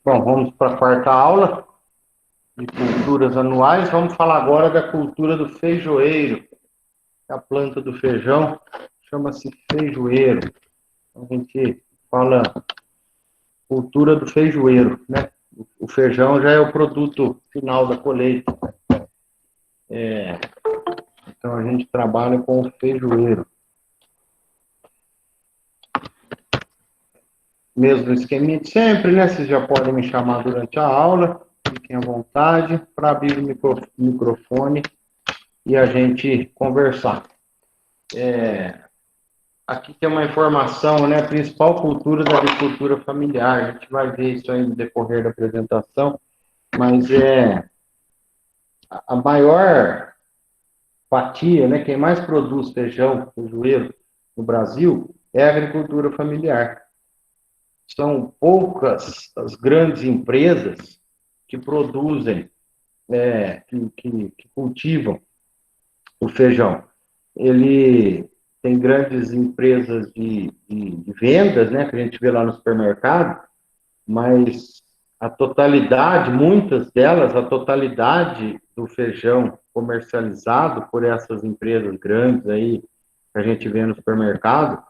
Bom, vamos para a quarta aula de culturas anuais. Vamos falar agora da cultura do feijoeiro. A planta do feijão chama-se feijoeiro. A gente fala cultura do feijoeiro, né? O feijão já é o produto final da colheita. Então a gente trabalha com o feijoeiro. Mesmo esqueminha de sempre, né? Vocês já podem me chamar durante a aula. Fiquem à vontade para abrir o microfone e a gente conversar. Aqui tem uma informação, né? A principal cultura da agricultura familiar. A gente vai ver isso aí no decorrer da apresentação, mas a maior fatia, né? Quem mais produz feijão, feijoeiro no Brasil é a agricultura familiar. São poucas as grandes empresas que produzem, que cultivam o feijão. Ele tem grandes empresas de vendas, né, que a gente vê lá no supermercado, mas a totalidade, muitas delas, a totalidade do feijão comercializado por essas empresas grandes aí, que a gente vê no supermercado,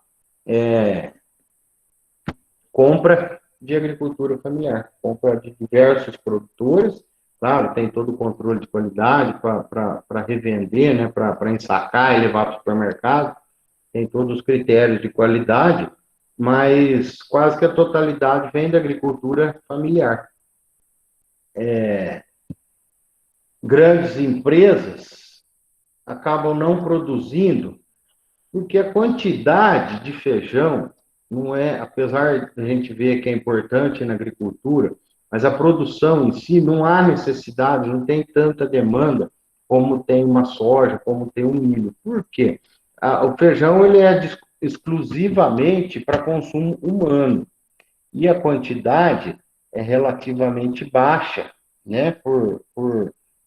compra de agricultura familiar, compra de diversos produtores, claro, tem todo o controle de qualidade para revender, né, para ensacar e levar para o supermercado, tem todos os critérios de qualidade, mas quase que a totalidade vem da agricultura familiar. Grandes empresas acabam não produzindo, porque a quantidade de feijão não é, apesar de a gente ver que é importante na agricultura, mas a produção em si não há necessidade, não tem tanta demanda como tem uma soja, como tem um milho. Por quê? O feijão ele é exclusivamente para consumo humano e a quantidade é relativamente baixa, né,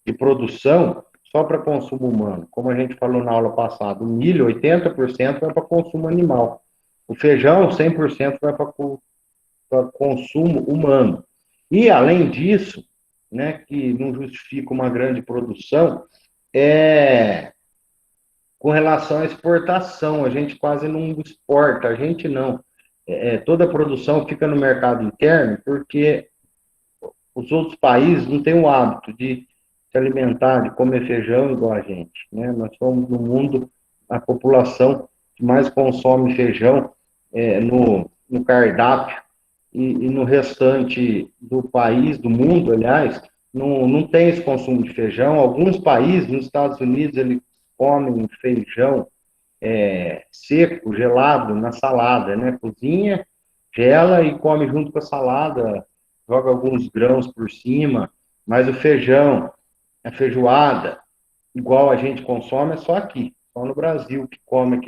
de produção só para consumo humano. Como a gente falou na aula passada, o milho, 80% vai para consumo animal. O feijão, 100% vai para consumo humano. E, além disso, né, que não justifica uma grande produção, com relação à exportação, a gente quase não exporta, a gente não. Toda a produção fica no mercado interno, porque os outros países não têm o hábito de se alimentar, de comer feijão igual a gente, né? Nós somos, no mundo, a população que mais consome feijão no cardápio e no restante do país, do mundo, aliás, não tem esse consumo de feijão. Alguns países, nos Estados Unidos, eles comem feijão seco, gelado, na salada, né? Cozinha, gela e come junto com a salada, joga alguns grãos por cima, mas o feijão, a feijoada, igual a gente consome, é só aqui, só no Brasil que come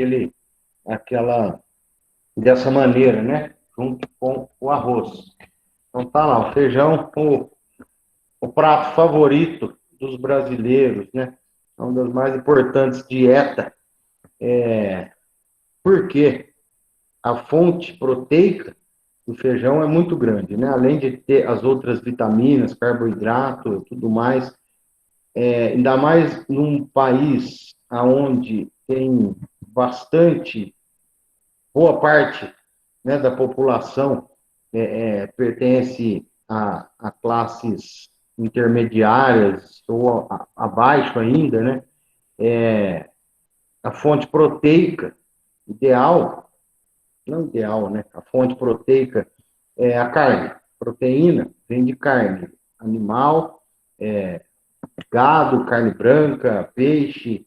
dessa maneira, né? Junto com o arroz. Então tá lá, o feijão, o prato favorito dos brasileiros, né? É uma das mais importantes dietas. Por quê? A fonte proteica do feijão é muito grande, né? Além de ter as outras vitaminas, carboidrato, tudo mais, ainda mais num país onde tem bastante, boa parte, né, da população pertence a classes intermediárias ou abaixo ainda, né? A fonte proteica ideal, não ideal, né? A fonte proteica é a carne. Proteína vem de carne animal, gado, carne branca, peixe,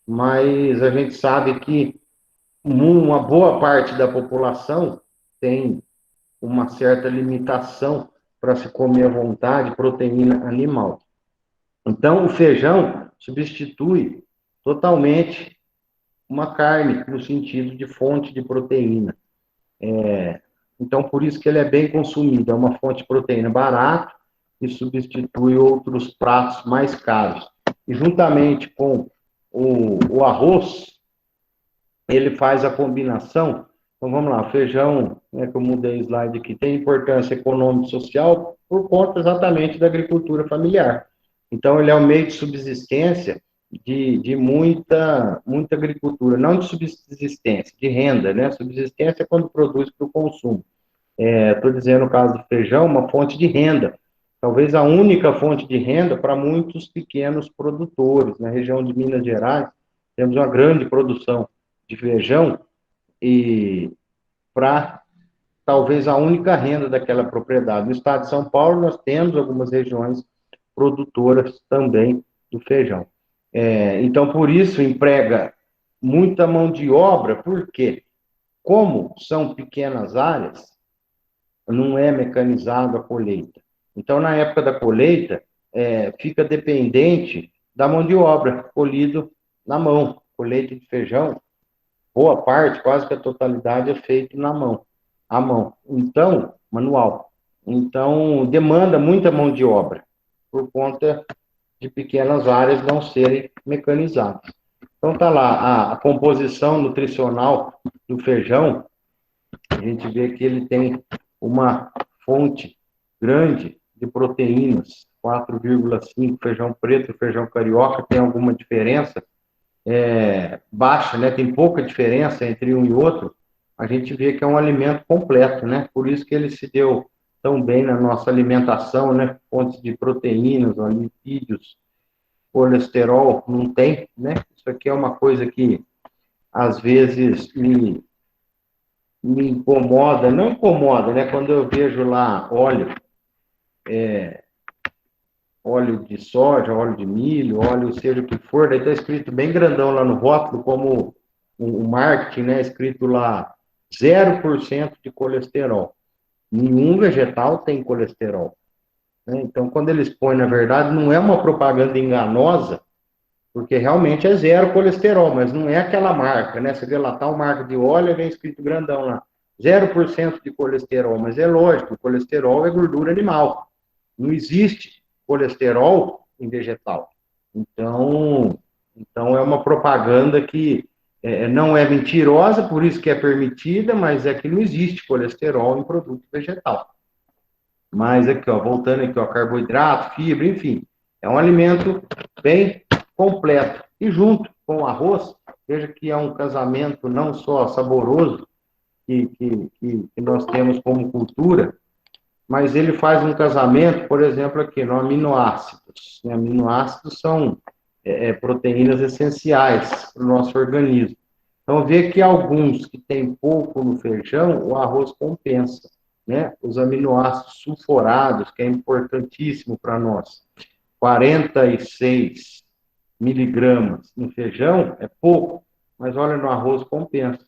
mas a gente sabe que uma boa parte da população tem uma certa limitação para se comer à vontade proteína animal. Então, o feijão substitui totalmente uma carne no sentido de fonte de proteína. Então, por isso que ele é bem consumido. É uma fonte de proteína barata e substitui outros pratos mais caros. E juntamente com o arroz, ele faz a combinação Então vamos lá, feijão, né, que eu mudei o slide aqui, tem importância econômica e social por conta exatamente da agricultura familiar. Então ele é um meio de subsistência de muita agricultura, não de subsistência, de renda, né? Subsistência é quando produz para o consumo. Estou dizendo, no caso do feijão, uma fonte de renda. Talvez a única fonte de renda para muitos pequenos produtores. Na região de Minas Gerais, temos uma grande produção de feijão e para talvez a única renda daquela propriedade. No estado de São Paulo, nós temos algumas regiões produtoras também do feijão. Então, por isso, emprega muita mão de obra, porque, como são pequenas áreas, não é mecanizado a colheita. Então, na época da colheita, fica dependente da mão de obra, colhido na mão. Colheita de feijão, boa parte, quase que a totalidade, é feito na mão, à mão. Então, manual. Então, demanda muita mão de obra, por conta de pequenas áreas não serem mecanizadas. Então, está lá a composição nutricional do feijão. A gente vê que ele tem uma fonte grande de proteínas, 4,5. Feijão preto e feijão carioca tem alguma diferença, baixa, né? Tem pouca diferença entre um e outro. A gente vê que é um alimento completo, né? Por isso que ele se deu tão bem na nossa alimentação, né? Fontes de proteínas, lipídios, colesterol, não tem, né? Isso aqui é uma coisa que às vezes me incomoda, não incomoda, né? Quando eu vejo lá óleo de soja, óleo de milho, óleo seja o que for, daí está escrito bem grandão lá no rótulo, como o marketing, né? Escrito lá 0% de colesterol. Nenhum vegetal tem colesterol, né? Então, quando eles põem, na verdade, não é uma propaganda enganosa, porque realmente é zero colesterol, mas não é aquela marca, né? Você vê lá, tal marca de óleo, vem escrito grandão lá, 0% de colesterol, mas é lógico, o colesterol é gordura animal. Não existe colesterol em vegetal. Então é uma propaganda que não é mentirosa, por isso que é permitida, mas é que não existe colesterol em produto vegetal. Mas aqui, ó, voltando aqui, ó, carboidrato, fibra, enfim, é um alimento bem completo. E junto com o arroz, veja que é um casamento não só saboroso que nós temos como cultura, mas ele faz um casamento, por exemplo, aqui no aminoácidos. Aminoácidos são proteínas essenciais para o nosso organismo. Então, vê que alguns que têm pouco no feijão, o arroz compensa, né? Os aminoácidos sulfurados, que é importantíssimo para nós. 46 miligramas no feijão é pouco, mas olha, no arroz compensa.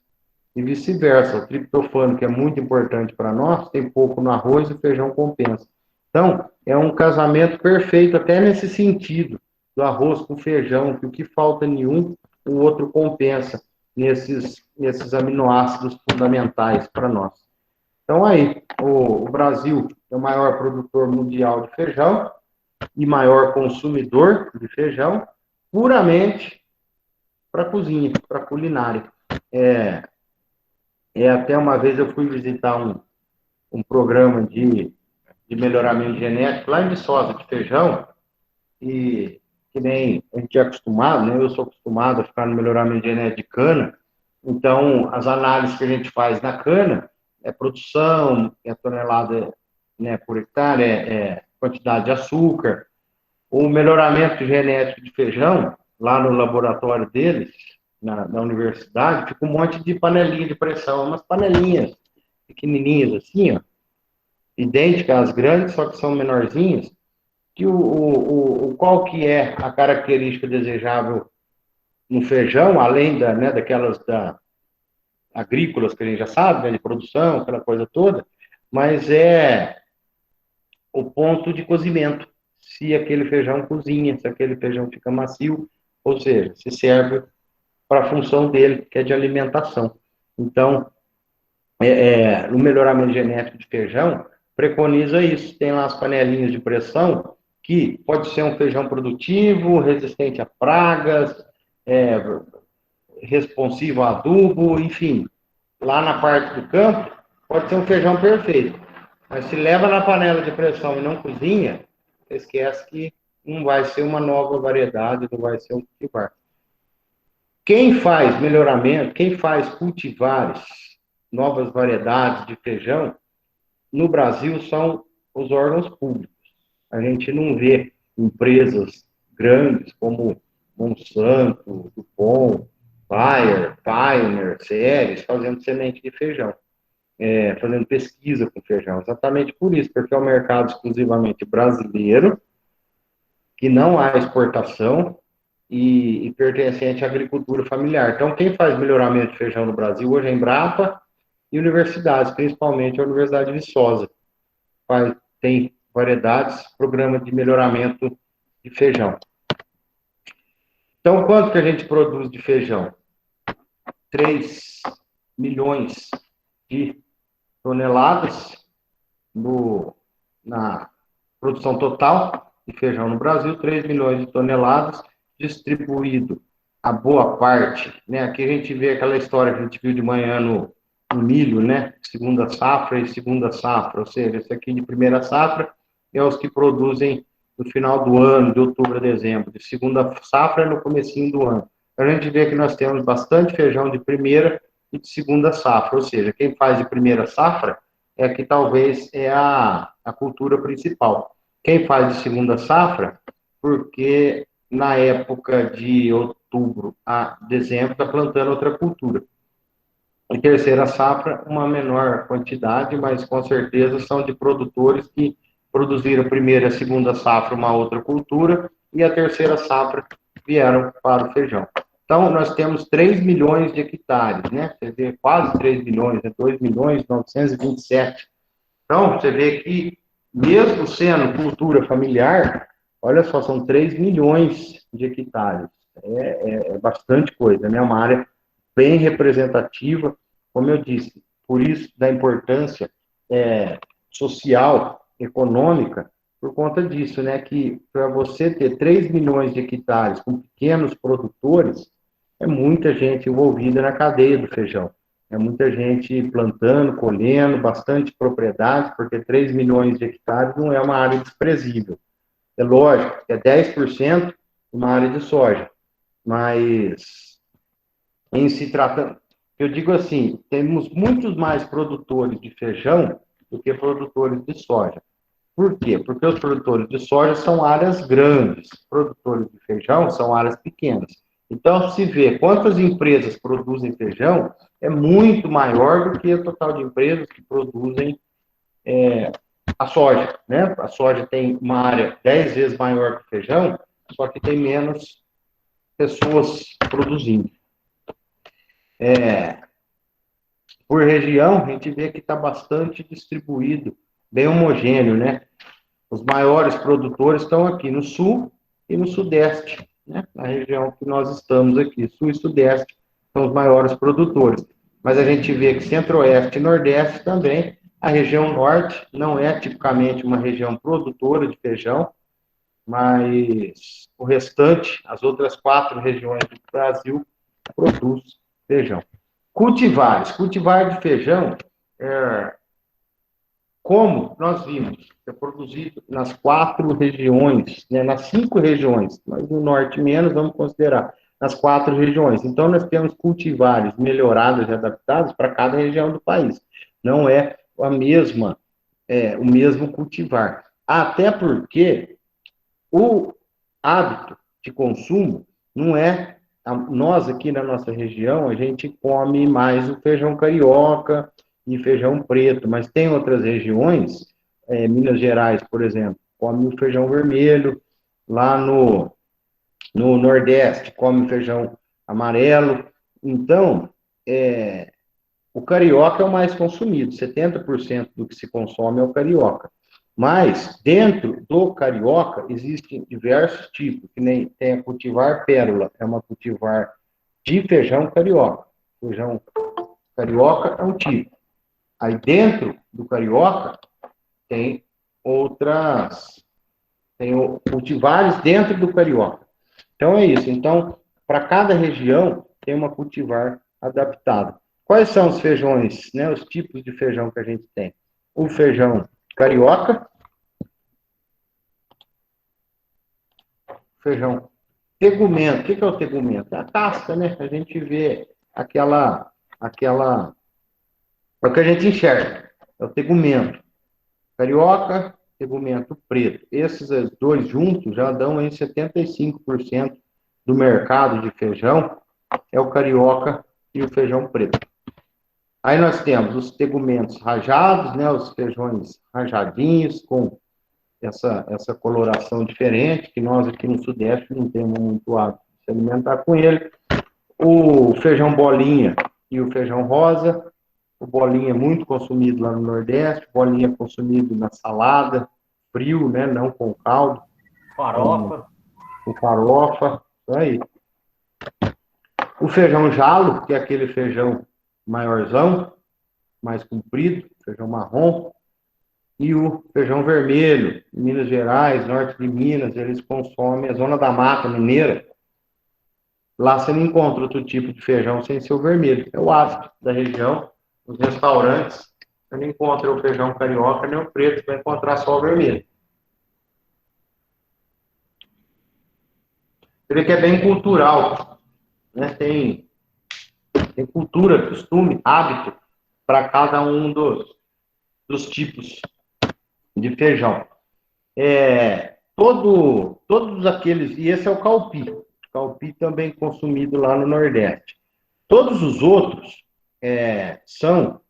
E vice-versa, o triptofano, que é muito importante para nós, tem pouco no arroz e o feijão compensa. Então, é um casamento perfeito, até nesse sentido, do arroz com feijão, que o que falta nenhum, o outro compensa nesses aminoácidos fundamentais para nós. Então, aí, o Brasil é o maior produtor mundial de feijão e maior consumidor de feijão, puramente para cozinha, para culinária. Até uma vez eu fui visitar um programa de melhoramento genético lá em Viçosa, de feijão, e que nem a gente é acostumado, né? Eu sou acostumado a ficar no melhoramento genético de cana, então as análises que a gente faz na cana é produção, é tonelada, né, por hectare, quantidade de açúcar. O melhoramento genético de feijão, lá no laboratório deles, na universidade, fica um monte de panelinha de pressão, umas panelinhas pequenininhas assim, ó, idênticas às grandes, só que são menorzinhas, que qual que é a característica desejável no feijão, além daquelas agrícolas que a gente já sabe, né, de produção, aquela coisa toda, mas é o ponto de cozimento, se aquele feijão cozinha, se aquele feijão fica macio, ou seja, se serve para a função dele, que é de alimentação. Então, no melhoramento genético de feijão, preconiza isso. Tem lá as panelinhas de pressão, que pode ser um feijão produtivo, resistente a pragas, responsivo a adubo, enfim. lá na parte do campo, pode ser um feijão perfeito. Mas se leva na panela de pressão e não cozinha, esquece que não vai ser uma nova variedade, não vai ser um cultivar. Quem faz melhoramento, quem faz cultivares, novas variedades de feijão, no Brasil são os órgãos públicos. A gente não vê empresas grandes como Monsanto, DuPont, Bayer, Pioneer, Ceres, fazendo semente de feijão, fazendo pesquisa com feijão. Exatamente por isso, porque é um mercado exclusivamente brasileiro, que não há exportação e pertencente à agricultura familiar. Então, quem faz melhoramento de feijão no Brasil hoje é a Embrapa e universidades, principalmente a Universidade de Viçosa. Tem variedades, programa de melhoramento de feijão. Então, quanto que a gente produz de feijão? 3 milhões de toneladas na produção total de feijão no Brasil, 3 milhões de toneladas, distribuído a boa parte, né? Aqui a gente vê aquela história que a gente viu de manhã no milho, né? Segunda safra e segunda safra, ou seja, esse aqui de primeira safra é os que produzem no final do ano, de outubro a dezembro, de segunda safra é no comecinho do ano. A gente vê que nós temos bastante feijão de primeira e de segunda safra, ou seja, quem faz de primeira safra é que talvez é a cultura principal. Quem faz de segunda safra, porque na época de outubro a dezembro está plantando outra cultura. E terceira safra, uma menor quantidade, mas com certeza são de produtores que produziram a primeira e a segunda safra uma outra cultura e a terceira safra vieram para o feijão. Então, nós temos 3 milhões de hectares, né? Você vê quase 3 milhões, né? 2 milhões 927. Então, você vê que, mesmo sendo cultura familiar, olha só, são 3 milhões de hectares. É bastante coisa, né? Uma área bem representativa, como eu disse, por isso da importância social, econômica, por conta disso, né? Que para você ter 3 milhões de hectares com pequenos produtores, é muita gente envolvida na cadeia do feijão. É muita gente plantando, colhendo, bastante propriedade, porque 3 milhões de hectares não é uma área desprezível. É lógico que é 10% uma área de soja, mas em se tratando, eu digo assim, temos muitos mais produtores de feijão do que produtores de soja. Por quê? Porque os produtores de soja são áreas grandes, produtores de feijão são áreas pequenas. Então, se vê quantas empresas produzem feijão, é muito maior do que o total de empresas que produzem a soja, né? A soja tem uma área 10 vezes maior que o feijão, só que tem menos pessoas produzindo. Por região, a gente vê que está bastante distribuído, bem homogêneo, né? Os maiores produtores estão aqui no sul e no sudeste, né? Na região que nós estamos aqui, sul e sudeste são os maiores produtores. Mas a gente vê que centro-oeste e nordeste também, a região norte não é tipicamente uma região produtora de feijão, mas o restante, as outras 4 regiões do Brasil, produz feijão. Cultivar de feijão, como nós vimos, é produzido nas 4 regiões, né, nas 5 regiões, mas no norte menos, vamos considerar, nas 4 regiões. Então, nós temos cultivares melhorados e adaptados para cada região do país. Não é o mesmo cultivar. Até porque o hábito de consumo não é. Nós aqui na nossa região, a gente come mais o feijão carioca e feijão preto, mas tem outras regiões, Minas Gerais, por exemplo, come o feijão vermelho, lá no Nordeste, come o feijão amarelo. Então, o carioca é o mais consumido, 70% do que se consome é o carioca. Mas, dentro do carioca, existem diversos tipos, que nem tem a cultivar pérola, é uma cultivar de feijão carioca. Feijão carioca é um tipo. Aí, dentro do carioca, tem cultivares dentro do carioca. Então, é isso. Então, para cada região, tem uma cultivar adaptada. Quais são os feijões, né? Os tipos de feijão que a gente tem? O feijão carioca, feijão tegumento. O que é o tegumento? É a casca, né? A gente vê é o que a gente enxerga. É o tegumento. Carioca, tegumento preto. Esses dois juntos já dão em 75% do mercado de feijão, é o carioca e o feijão preto. Aí nós temos os tegumentos rajados, né, os feijões rajadinhos, com essa coloração diferente, que nós aqui no Sudeste não temos muito hábito de se alimentar com ele. O feijão bolinha e o feijão rosa. O bolinha é muito consumido lá no Nordeste, bolinha é consumido na salada, frio, né, não com caldo. Farofa. O farofa, isso aí. O feijão jalo, que é aquele feijão maiorzão, mais comprido, feijão marrom. E o feijão vermelho, em Minas Gerais, norte de Minas, eles consomem a zona da mata mineira. Lá você não encontra outro tipo de feijão sem ser o vermelho. É o hábito da região. Nos restaurantes, você não encontra o feijão carioca nem o preto, você vai encontrar só o vermelho. Você vê que é bem cultural, né? Tem cultura, costume, hábito para cada um dos tipos de feijão. Todos aqueles, e esse é o calpi. Calpi também consumido lá no Nordeste. Todos os outros são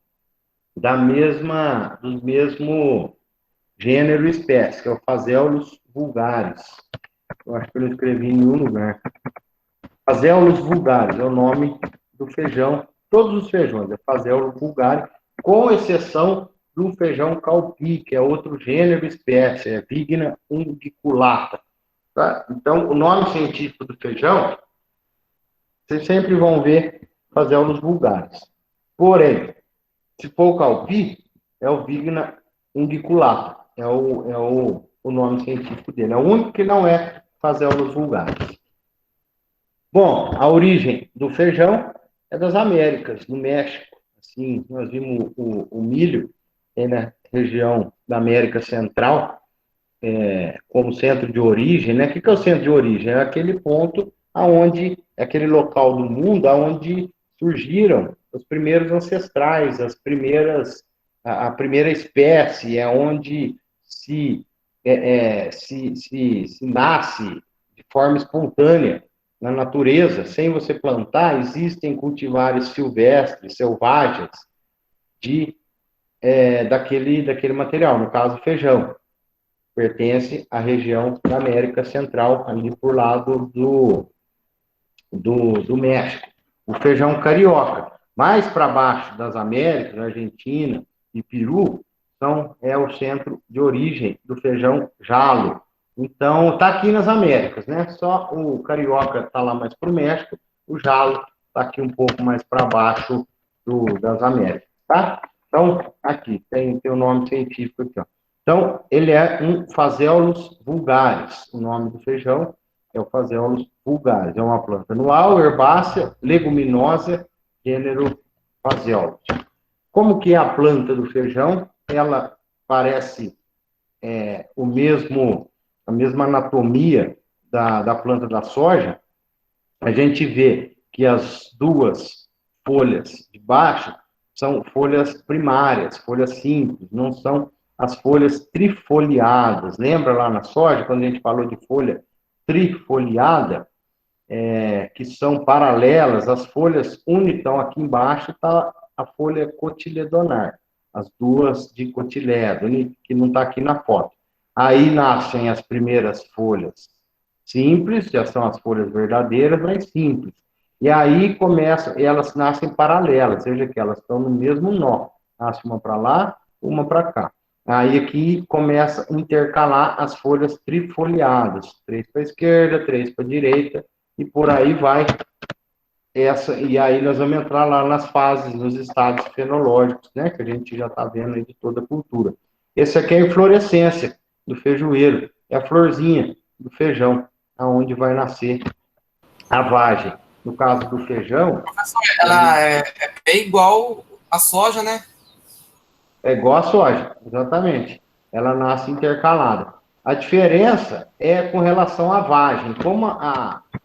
do mesmo gênero e espécie, que é o Phaseolus vulgaris. Eu acho que eu não escrevi em nenhum lugar. Phaseolus vulgaris é o nome do feijão, todos os feijões, é Phaseolus vulgaris, com exceção do feijão calpi, que é outro gênero e espécie, é Vigna unguiculata. Tá? Então, o nome científico do feijão, vocês sempre vão ver Phaseolus vulgaris. Porém, se for o calpi, é o Vigna unguiculata. É o nome científico dele. É o único que não é Phaseolus vulgaris. Bom, a origem do feijão é das Américas, no México. Assim, nós vimos o milho na região da América Central como centro de origem, né? O que é o centro de origem? É aquele ponto aonde, é aquele local do mundo aonde surgiram os primeiros ancestrais, a primeira espécie, é onde se nasce de forma espontânea na natureza, sem você plantar, existem cultivares silvestres, selvagens, daquele material, no caso, feijão. Pertence à região da América Central, ali por lado do México. O feijão carioca. Mais para baixo das Américas, Argentina e Peru, é o centro de origem do feijão jalo. Então, está aqui nas Américas, né? Só o carioca está lá mais para o México, o jalo está aqui um pouco mais para baixo das Américas, tá? Então, aqui, tem o nome científico aqui, ó. Então, ele é um Phaseolus vulgaris. O nome do feijão é o Phaseolus vulgaris. É uma planta anual, herbácea, leguminosa, gênero Phaseolus. Como que é a planta do feijão? Ela parece a mesma anatomia da planta da soja. A gente vê que as duas folhas de baixo são folhas primárias, folhas simples, não são as folhas trifoliadas. Lembra lá na soja, quando a gente falou de folha trifoliada, que são paralelas, as folhas então aqui embaixo está a folha cotiledonar, as duas de cotiledo, que não está aqui na foto. Aí nascem as primeiras folhas simples, já são as folhas verdadeiras, mas simples. E aí elas nascem paralelas, seja que elas estão no mesmo nó. Nasce uma para lá, uma para cá. Aí aqui começa a intercalar as folhas trifoliadas, 3 para a esquerda, 3 para a direita, e por aí vai. E aí nós vamos entrar lá nas fases, nos estados fenológicos, né, que a gente já está vendo aí de toda a cultura. Esse aqui é a inflorescência do feijoeiro, é a florzinha do feijão, aonde vai nascer a vagem. no caso do feijão, Professor, ele ela é igual a soja, né? é igual a soja, exatamente. Ela nasce intercalada. A diferença é com relação à vagem. Como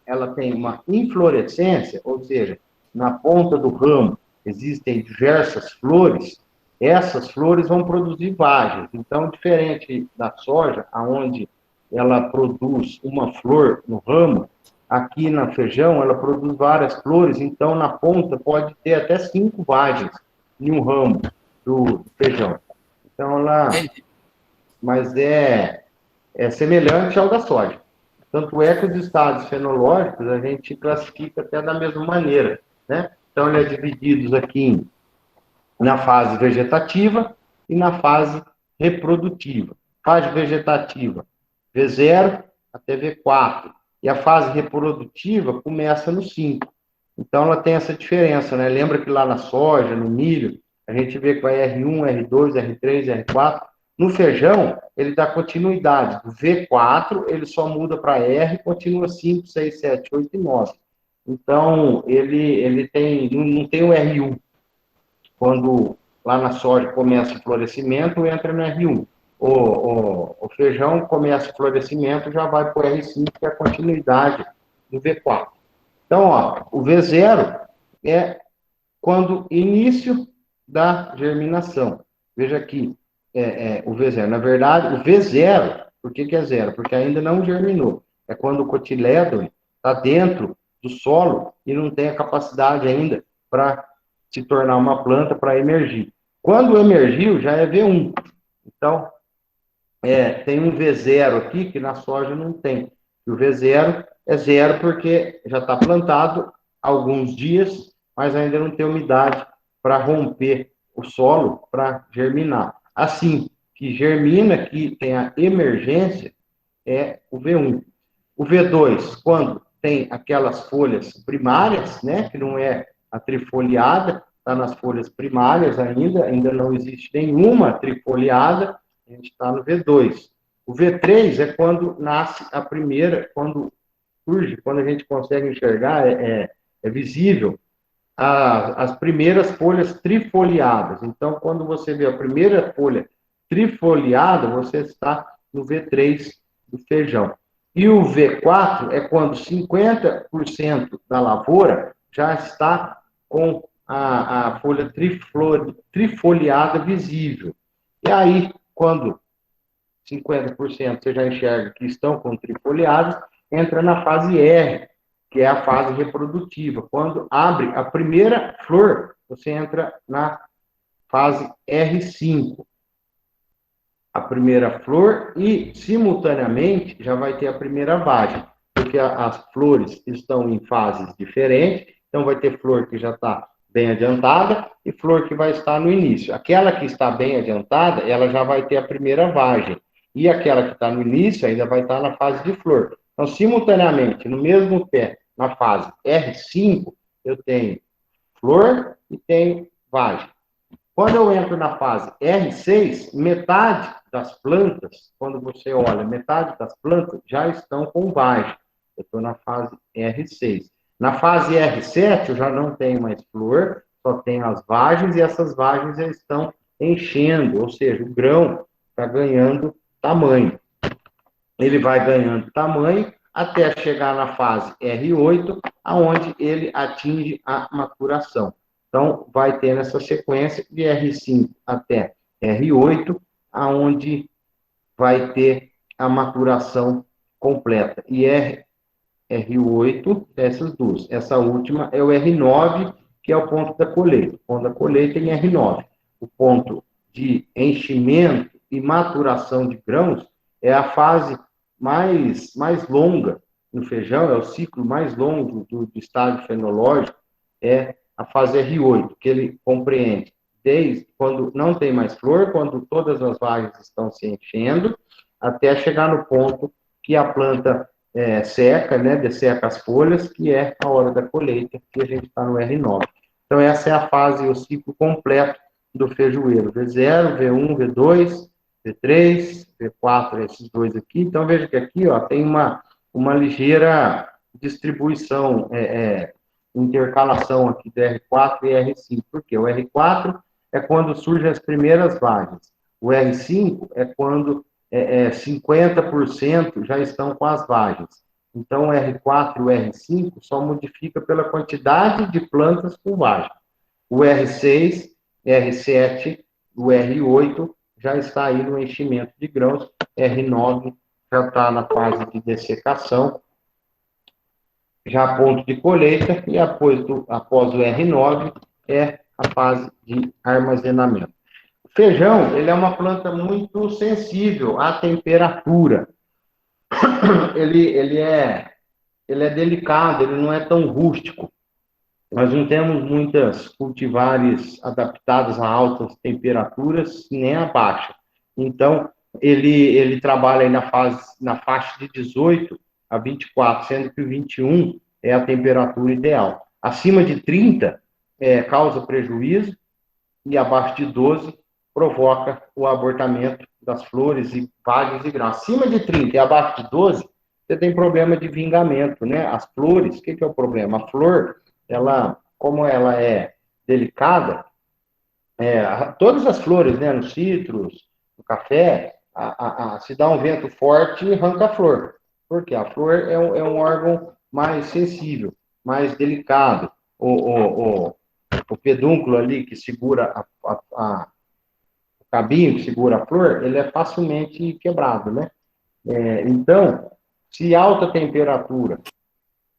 ela tem uma inflorescência, ou seja, na ponta do ramo existem diversas flores, essas flores vão produzir vagens. Então, diferente da soja, aonde ela produz uma flor no ramo, aqui na feijão ela produz várias flores, então na ponta pode ter até 5 vagens em um ramo do feijão. Então, ela, Entendi. mas é semelhante ao da soja. Tanto é que os estados fenológicos a gente classifica até da mesma maneira, né? Então, ele é dividido aqui na fase vegetativa e na fase reprodutiva. Fase vegetativa, V0 até V4. E a fase reprodutiva começa no 5. Então, ela tem essa diferença, né? Lembra que lá na soja, no milho, a gente vê que vai R1, R2, R3, R4. No feijão, ele dá continuidade. Do V4, ele só muda para R, continua 5, 6, 7, 8 e 9. Então, ele tem, não tem o R1. Quando lá na soja começa o florescimento, entra no R1. O feijão começa o florescimento, já vai para o R5, que é a continuidade do V4. Então, ó, o V0 é quando início da germinação. Veja aqui, o V0. Na verdade, o V0, por que é zero? Porque ainda não germinou. É quando o cotilédone está dentro do solo e não tem a capacidade ainda para se tornar uma planta para emergir. Quando emergiu, já é V1. Então, tem um V0 aqui que na soja não tem. E o V0 é zero porque já está plantado há alguns dias, mas ainda não tem umidade para romper o solo para germinar. Assim que germina, que tem a emergência, é o V1. O V2, quando tem aquelas folhas primárias, né, que não é a trifoliada, está nas folhas primárias ainda não existe nenhuma trifoliada, a gente está no V2. O V3 é quando nasce a primeira, quando surge, quando a gente consegue enxergar, é visível, as primeiras folhas trifoliadas. Então, quando você vê a primeira folha trifoliada, você está no V3 do feijão. E o V4 é quando 50% da lavoura já está com a folha trifoliada visível. E aí, quando 50% você já enxerga que estão com trifoliados, entra na fase R, que é a fase reprodutiva. Quando abre a primeira flor, você entra na fase R5, a primeira flor, e simultaneamente já vai ter a primeira vagem, porque as flores estão em fases diferentes, então vai ter flor que já está bem adiantada e flor que vai estar no início. Aquela que está bem adiantada, ela já vai ter a primeira vagem, e aquela que está no início ainda vai estar na fase de flor. Então, simultaneamente, no mesmo pé, na fase R5, eu tenho flor e tenho vagem. Quando eu entro na fase R6, metade das plantas, quando você olha, metade das plantas já estão com vagem. Eu estou na fase R6. Na fase R7, eu já não tenho mais flor, só tenho as vagens, e essas vagens já estão enchendo, ou seja, o grão está ganhando tamanho. Ele vai ganhando tamanho até chegar na fase R8, aonde ele atinge a maturação. Então, vai ter nessa sequência de R5 até R8, aonde vai ter a maturação completa. E R8, essas duas. Essa última é o R9, que é o ponto da colheita. O ponto da colheita em R9. O ponto de enchimento e maturação de grãos é a fase mais longa no feijão, é o ciclo mais longo do estágio fenológico, é a fase R8, que ele compreende desde quando não tem mais flor, quando todas as vagens estão se enchendo, até chegar no ponto que a planta seca, né, desseca as folhas, que é a hora da colheita, que a gente está no R9. Então, essa é a fase, o ciclo completo do feijoeiro, V0, V1, V2, V3, V4, esses dois aqui. Então, veja que aqui ó, tem uma ligeira distribuição intercalação aqui do R4 e R5. Por quê? O R4 é quando surgem as primeiras vagens. O R5 é quando 50% já estão com as vagens. Então, o R4 e o R5 só modifica pela quantidade de plantas com vagem. O R6, R7, o R8 já está aí no enchimento de grãos, R9 já está na fase de dessecação, já a ponto de colheita, e após o R9 é a fase de armazenamento. O feijão, ele é uma planta muito sensível à temperatura. Ele é delicado, ele não é tão rústico. Nós não temos muitas cultivares adaptadas a altas temperaturas, nem a baixa. Então, ele trabalha aí na faixa de 18 a 24, sendo que o 21 é a temperatura ideal. Acima de 30 causa prejuízo e abaixo de 12 provoca o abortamento das flores e vagens e grãos. Acima de 30 e abaixo de 12, você tem problema de vingamento, né? As flores, o que é o problema? A flor, como ela é delicada, todas as flores, né, nos citros, no café, se dá um vento forte, arranca a flor. Porque a flor é um órgão mais sensível, mais delicado. O pedúnculo ali que segura o cabinho que segura a flor, ele é facilmente quebrado, né? Então, se alta temperatura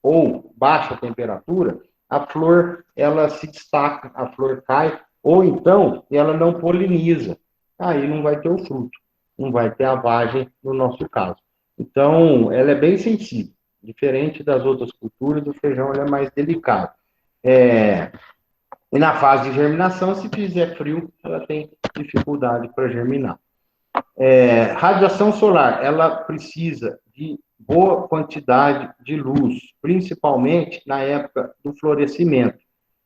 ou baixa temperatura, a flor, ela se destaca, a flor cai, ou então ela não poliniza. Aí não vai ter o fruto, não vai ter a vagem no nosso caso. Então, ela é bem sensível. Diferente das outras culturas, o feijão ele é mais delicado. E na fase de germinação, se fizer frio, ela tem dificuldade para germinar. Radiação solar, ela precisa de boa quantidade de luz, principalmente na época do florescimento,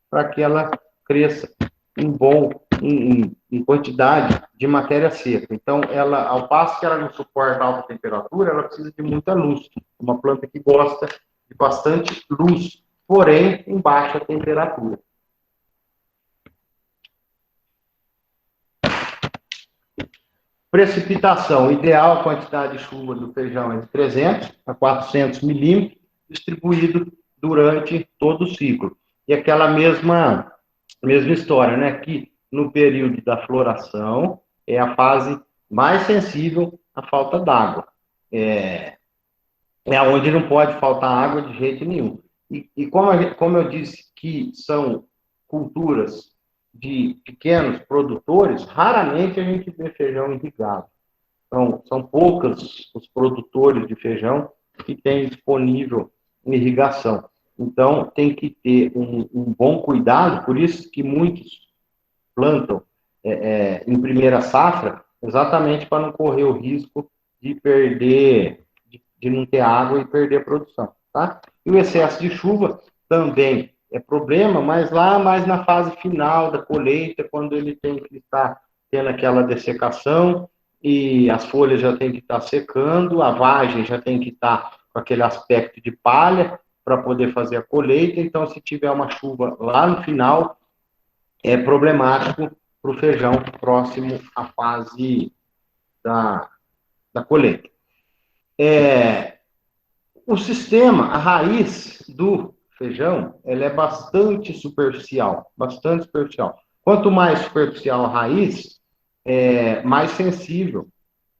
para que ela cresça em quantidade de matéria seca. Então, ao passo que ela não suporta alta temperatura, ela precisa de muita luz. Uma planta que gosta de bastante luz, porém em baixa temperatura. Precipitação, ideal quantidade de chuva do feijão é de 300 a 400 milímetros, distribuído durante todo o ciclo. E aquela mesma história, né? Que no período da floração é a fase mais sensível à falta d'água. É onde não pode faltar água de jeito nenhum. E como eu disse que são culturas de pequenos produtores, raramente a gente vê feijão irrigado. Então, são poucos os produtores de feijão que têm disponível irrigação. Então, tem que ter um bom cuidado, por isso que muitos plantam em primeira safra, exatamente para não correr o risco de perder, de não ter água e perder a produção. Tá? E o excesso de chuva também é problema, mas lá mais na fase final da colheita, quando ele tem que estar tendo aquela dessecação e as folhas já tem que estar secando, a vagem já tem que estar com aquele aspecto de palha para poder fazer a colheita. Então, se tiver uma chuva lá no final, é problemático para o feijão próximo à fase da colheita. O sistema, a raiz do feijão, ela é bastante superficial, bastante superficial. Quanto mais superficial a raiz, mais sensível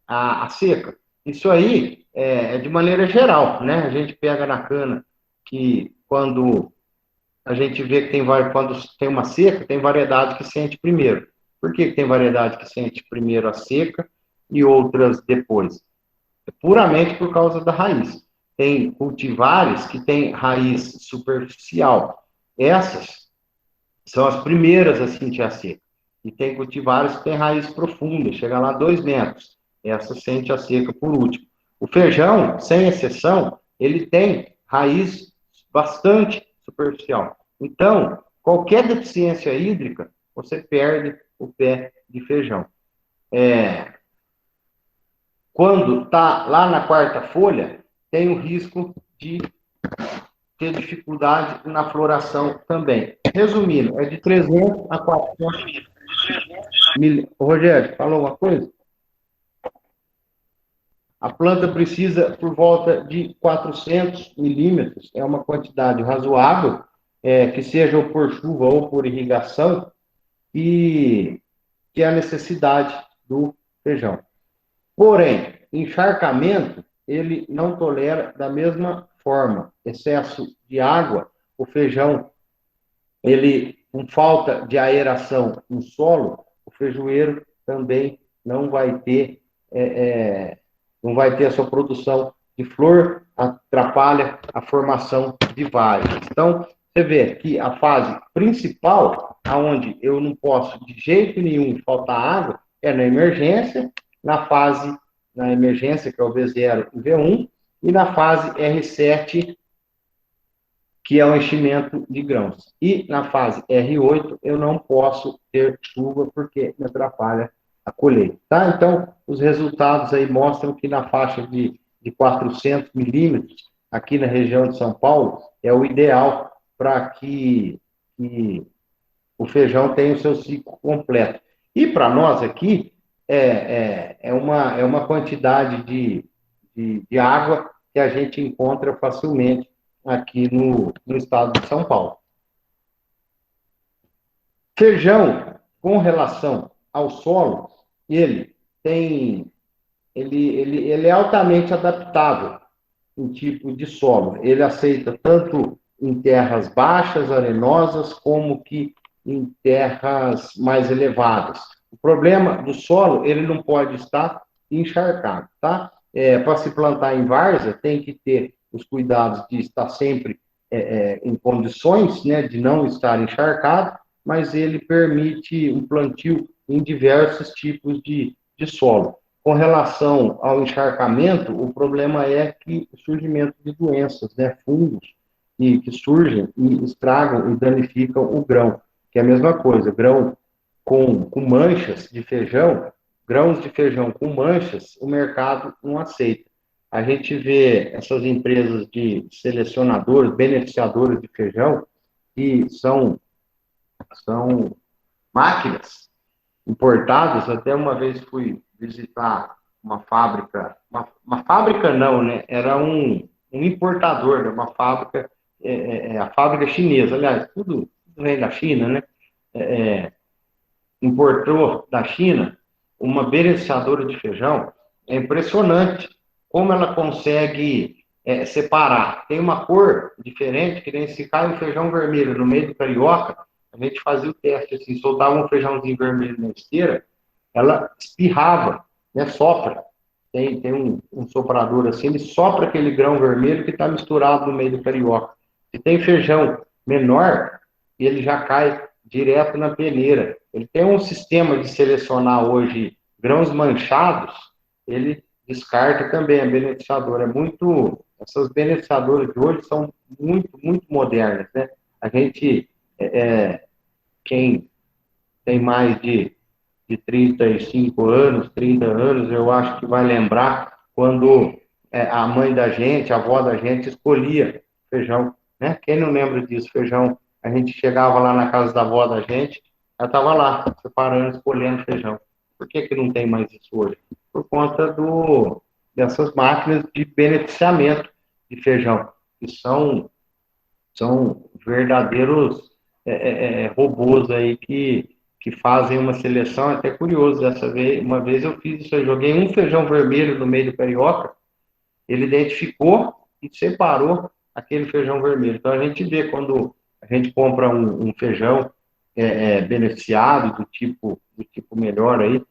à seca. Isso aí é de maneira geral, né? A gente pega na cana que quando a gente vê que quando tem uma seca, tem variedade que sente primeiro. Por que tem variedade que sente primeiro a seca e outras depois? É puramente por causa da raiz. Tem cultivares que têm raiz superficial. Essas são as primeiras a sentir a seca. E tem cultivares que têm raiz profunda, chega lá a 2 metros. Essa sente a seca por último. O feijão, sem exceção, ele tem raiz bastante superficial. Então, qualquer deficiência hídrica, você perde o pé de feijão. Quando está lá na quarta folha, tem o risco de ter dificuldade na floração também. Resumindo, é de 300 a 400 milímetros. Rogério, falou uma coisa? A planta precisa por volta de 400 milímetros, é uma quantidade razoável, que seja ou por chuva ou por irrigação, e que é a necessidade do feijão. Porém, encharcamento, ele não tolera da mesma forma. Excesso de água, o feijão, ele, com falta de aeração no solo, o feijoeiro também não vai ter, não vai ter a sua produção de flor, atrapalha a formação de vagens. Então, você vê que a fase principal, aonde eu não posso de jeito nenhum faltar água, é na emergência, na emergência, que é o V0 e V1, e na fase R7, que é o enchimento de grãos. E na fase R8, eu não posso ter chuva, porque me atrapalha a colheita. Tá? Então, os resultados aí mostram que na faixa de 400 milímetros, aqui na região de São Paulo, é o ideal para que o feijão tenha o seu ciclo completo. E para nós aqui, é uma quantidade de água que a gente encontra facilmente aqui no estado de São Paulo. Feijão, com relação ao solo, ele é altamente adaptável em tipo de solo. Ele aceita tanto em terras baixas, arenosas, como que em terras mais elevadas. O problema do solo, ele não pode estar encharcado, tá? Para se plantar em várzea, tem que ter os cuidados de estar sempre em condições, né, de não estar encharcado, mas ele permite um plantio em diversos tipos de solo. Com relação ao encharcamento, o problema é que o surgimento de doenças, né, fungos, que surgem e estragam e danificam o grão, que é a mesma coisa, grão com manchas de feijão, grãos de feijão com manchas, o mercado não aceita. A gente vê essas empresas de selecionadores, beneficiadores de feijão, que são máquinas importadas. Até uma vez fui visitar uma fábrica, uma fábrica não, né? Era um importador de uma fábrica, a fábrica chinesa, aliás, tudo vem da China, né? Importou da China uma beneficiadora de feijão. É impressionante como ela consegue separar. Tem uma cor diferente, que nem se cai um feijão vermelho no meio do carioca, a gente fazia o teste assim, soltava um feijãozinho vermelho na esteira, ela espirrava, né, sopra. Tem um soprador assim, ele sopra aquele grão vermelho que está misturado no meio do carioca. Se tem feijão menor, ele já cai direto na peneira. Ele tem um sistema de selecionar hoje grãos manchados, ele descarta também a beneficiadora. Essas beneficiadoras de hoje são muito, muito modernas, né? A gente, quem tem mais de 35 anos, 30 anos, eu acho que vai lembrar quando a mãe da gente, a avó da gente, escolhia feijão, né? Quem não lembra disso? Feijão, a gente chegava lá na casa da avó da gente, ela estava lá, separando, escolhendo feijão. Por que não tem mais isso hoje? Por conta dessas máquinas de beneficiamento de feijão, que são verdadeiros robôs aí que fazem uma seleção. Até curioso, uma vez eu fiz isso, eu joguei um feijão vermelho no meio do carioca, ele identificou e separou aquele feijão vermelho. Então a gente vê quando a gente compra um feijão beneficiado do tipo melhor aí,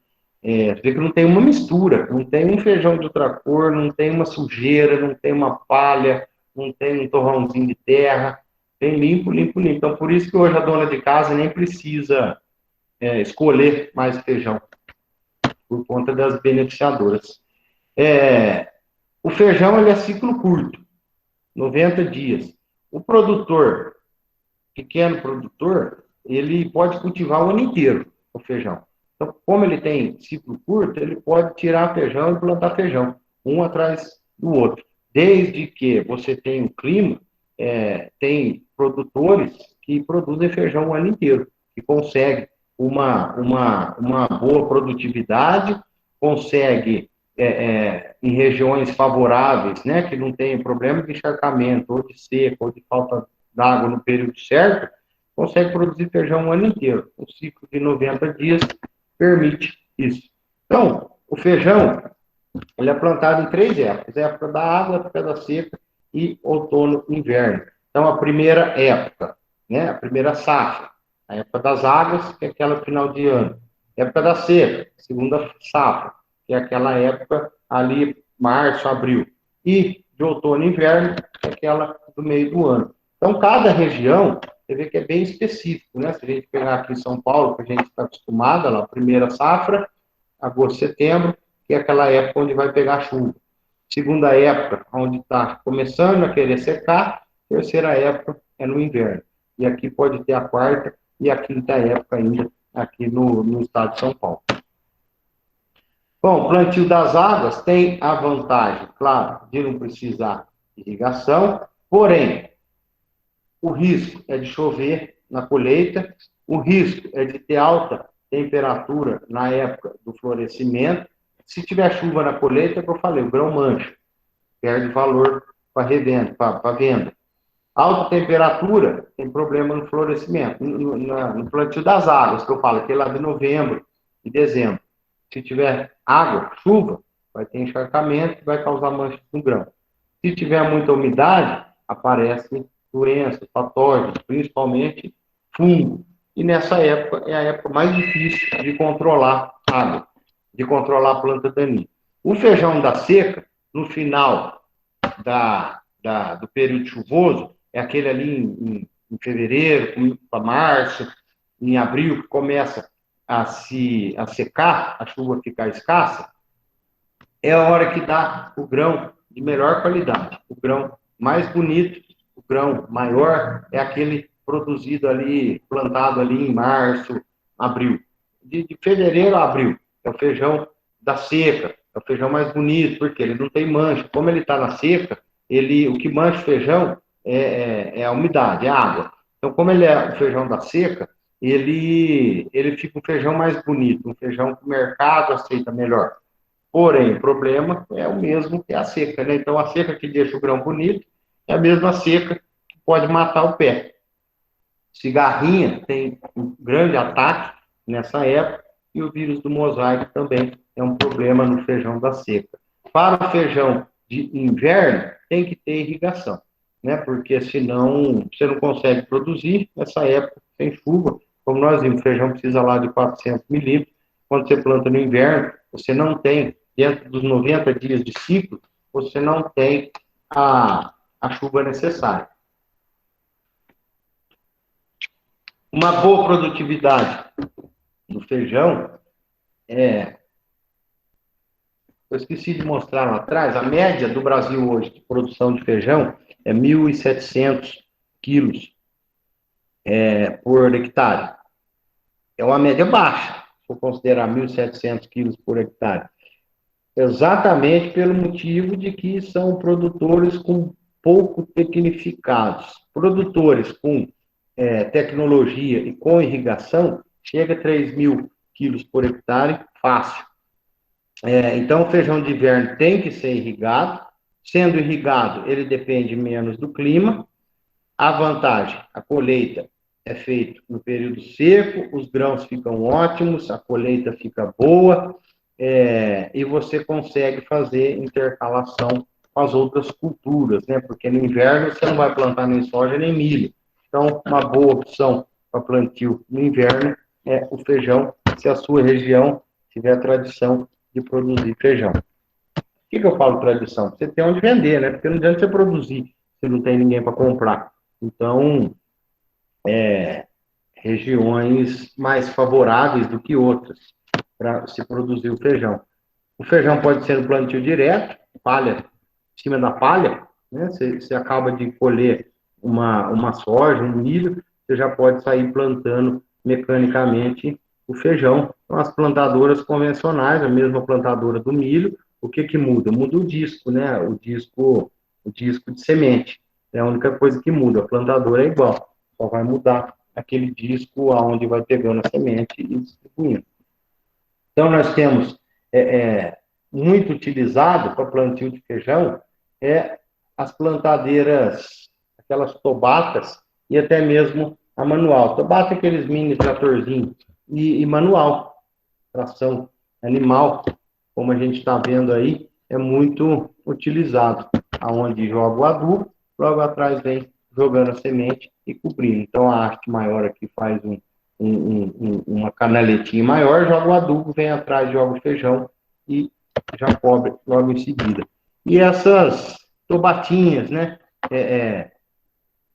vê que não tem uma mistura, não tem um feijão de outra cor, não tem uma sujeira, não tem uma palha, não tem um torrãozinho de terra, tem limpo, limpo, limpo. Então por isso que hoje a dona de casa nem precisa escolher mais feijão, por conta das beneficiadoras. O feijão, ele é ciclo curto, 90 dias. O produtor, pequeno produtor, ele pode cultivar o ano inteiro o feijão. Então, como ele tem ciclo curto, ele pode tirar feijão e plantar feijão, um atrás do outro. Desde que você tenha um clima tem produtores que produzem feijão o ano inteiro, que conseguem uma boa produtividade, consegue em regiões favoráveis, né, que não tem problema de encharcamento, ou de seca, ou de falta d'água no período certo, consegue produzir feijão o ano inteiro. O ciclo de 90 dias permite isso. Então, o feijão, ele é plantado em 3 épocas: época da água, época da seca e outono e inverno. Então, a primeira época, né, a primeira safra, a época das águas, que é aquela final de ano. Época da seca, segunda safra, que é aquela época ali, março, abril. E de outono e inverno, que é aquela do meio do ano. Então, cada região, você vê que é bem específico, né? Se a gente pegar aqui em São Paulo, que a gente está acostumado, lá, primeira safra, agosto, setembro, que é aquela época onde vai pegar chuva. Segunda época, onde está começando a querer secar. Terceira época é no inverno. E aqui pode ter a quarta e a quinta época ainda, aqui no estado de São Paulo. Bom, o plantio das águas tem a vantagem, claro, de não precisar de irrigação, porém, o risco é de chover na colheita, o risco é de ter alta temperatura na época do florescimento. Se tiver chuva na colheita, é o que eu falei, o grão mancha, perde valor para revenda, para venda. Alta temperatura tem problema no florescimento, no plantio das águas, que eu falo, que é lá de novembro e dezembro. Se tiver água, chuva, vai ter encharcamento, vai causar manchas no grão. Se tiver muita umidade, aparecem doenças, patógenos, principalmente fungo. E nessa época é a época mais difícil de controlar a água, de controlar a planta daninha. O feijão da seca, no final do período chuvoso, é aquele ali em fevereiro, para março, em abril, que começa a secar, a chuva ficar escassa, é a hora que dá o grão de melhor qualidade. O grão mais bonito, o grão maior, é aquele produzido ali, plantado ali em março, abril. De fevereiro a abril, é o feijão da seca, é o feijão mais bonito, porque ele não tem mancha. Como ele está na seca, o que mancha o feijão é a umidade, é a água. Então, como ele é o feijão da seca, ele fica um feijão mais bonito, um feijão que o mercado aceita melhor. Porém, o problema é o mesmo que a seca, né? Então, a seca que deixa o grão bonito é a mesma seca que pode matar o pé. Cigarrinha tem um grande ataque nessa época e o vírus do mosaico também é um problema no feijão da seca. Para o feijão de inverno, tem que ter irrigação, né? Porque senão você não consegue produzir nessa época sem chuva. Como nós vimos, o feijão precisa lá de 400 milímetros. Quando você planta no inverno, você não tem, dentro dos 90 dias de ciclo, você não tem a chuva necessária. Uma boa produtividade do feijão eu esqueci de mostrar lá atrás, a média do Brasil hoje de produção de feijão é 1.700 quilos por hectare. É uma média baixa, se eu considerar 1.700 quilos por hectare. Exatamente pelo motivo de que são produtores com pouco tecnificados. Produtores com tecnologia e com irrigação, chega a 3.000 quilos por hectare, fácil. Então, o feijão de inverno tem que ser irrigado. Sendo irrigado, ele depende menos do clima. A vantagem, a colheita é feita no período seco, os grãos ficam ótimos, a colheita fica boa, e você consegue fazer intercalação com as outras culturas, né? Porque no inverno você não vai plantar nem soja nem milho. Então, uma boa opção para plantio no inverno é o feijão, se a sua região tiver a tradição de produzir feijão. Por que eu falo tradição? Você tem onde vender, né? Porque não adianta você produzir se não tem ninguém para comprar. Então, regiões mais favoráveis do que outras para se produzir o feijão. O feijão pode ser no plantio direto, palha, em cima da palha, né? Você acaba de colher uma soja, um milho, você já pode sair plantando mecanicamente o feijão. Então, as plantadoras convencionais, a mesma plantadora do milho, o que muda? Muda o disco, né? O disco de semente. É a única coisa que muda. A plantadora é igual, só vai mudar aquele disco aonde vai pegando a semente e distribuindo. Então, nós temos muito utilizado para plantio de feijão as plantadeiras, aquelas tobatas e até mesmo a manual. Tobata é aqueles mini tratorzinhos e manual, tração animal, como a gente está vendo aí, é muito utilizado. Aonde joga o adubo, logo atrás vem jogando a semente e cobrindo. Então, a haste maior aqui faz uma canaletinha maior, joga o adubo, vem atrás, joga o feijão e já cobre logo em seguida. E essas tobatinhas, né?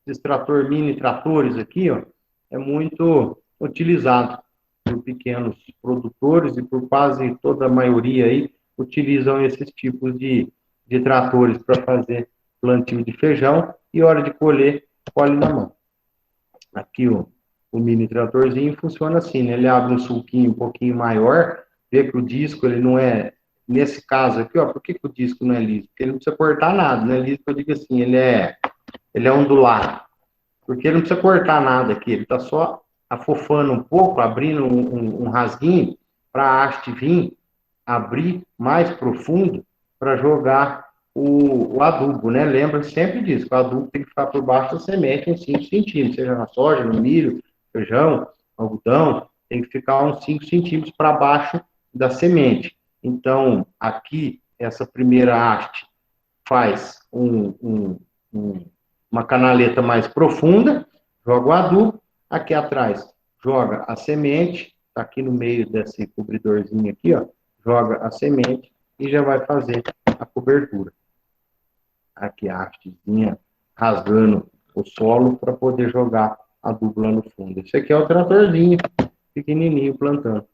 Esses mini tratores aqui, ó, é muito utilizado por pequenos produtores e por quase toda a maioria aí utilizam esses tipos de tratores para fazer plantio de feijão e hora de colher, colhe na mão. Aqui o mini tratorzinho funciona assim, né? Ele abre um sulquinho um pouquinho maior, vê que o disco ele não é, nesse caso aqui, ó, por que o disco não é liso? Porque ele não precisa cortar nada, né? Liso que eu digo assim, ele é ondulado, porque ele não precisa cortar nada aqui, ele está só afofando um pouco, abrindo um rasguinho para a haste vir abrir mais profundo para jogar o adubo, né? Lembra sempre disso, que o adubo tem que ficar por baixo da semente uns 5 centímetros, seja na soja, no milho, feijão, algodão, tem que ficar uns 5 centímetros para baixo da semente. Então, aqui, essa primeira haste faz uma canaleta mais profunda, joga o adubo, aqui atrás joga a semente, tá aqui no meio desse cobridorzinho aqui, ó, joga a semente e já vai fazer a cobertura. Aqui a hastezinha rasgando o solo para poder jogar adubo lá no fundo. Esse aqui é o tratorzinho, pequenininho, plantando.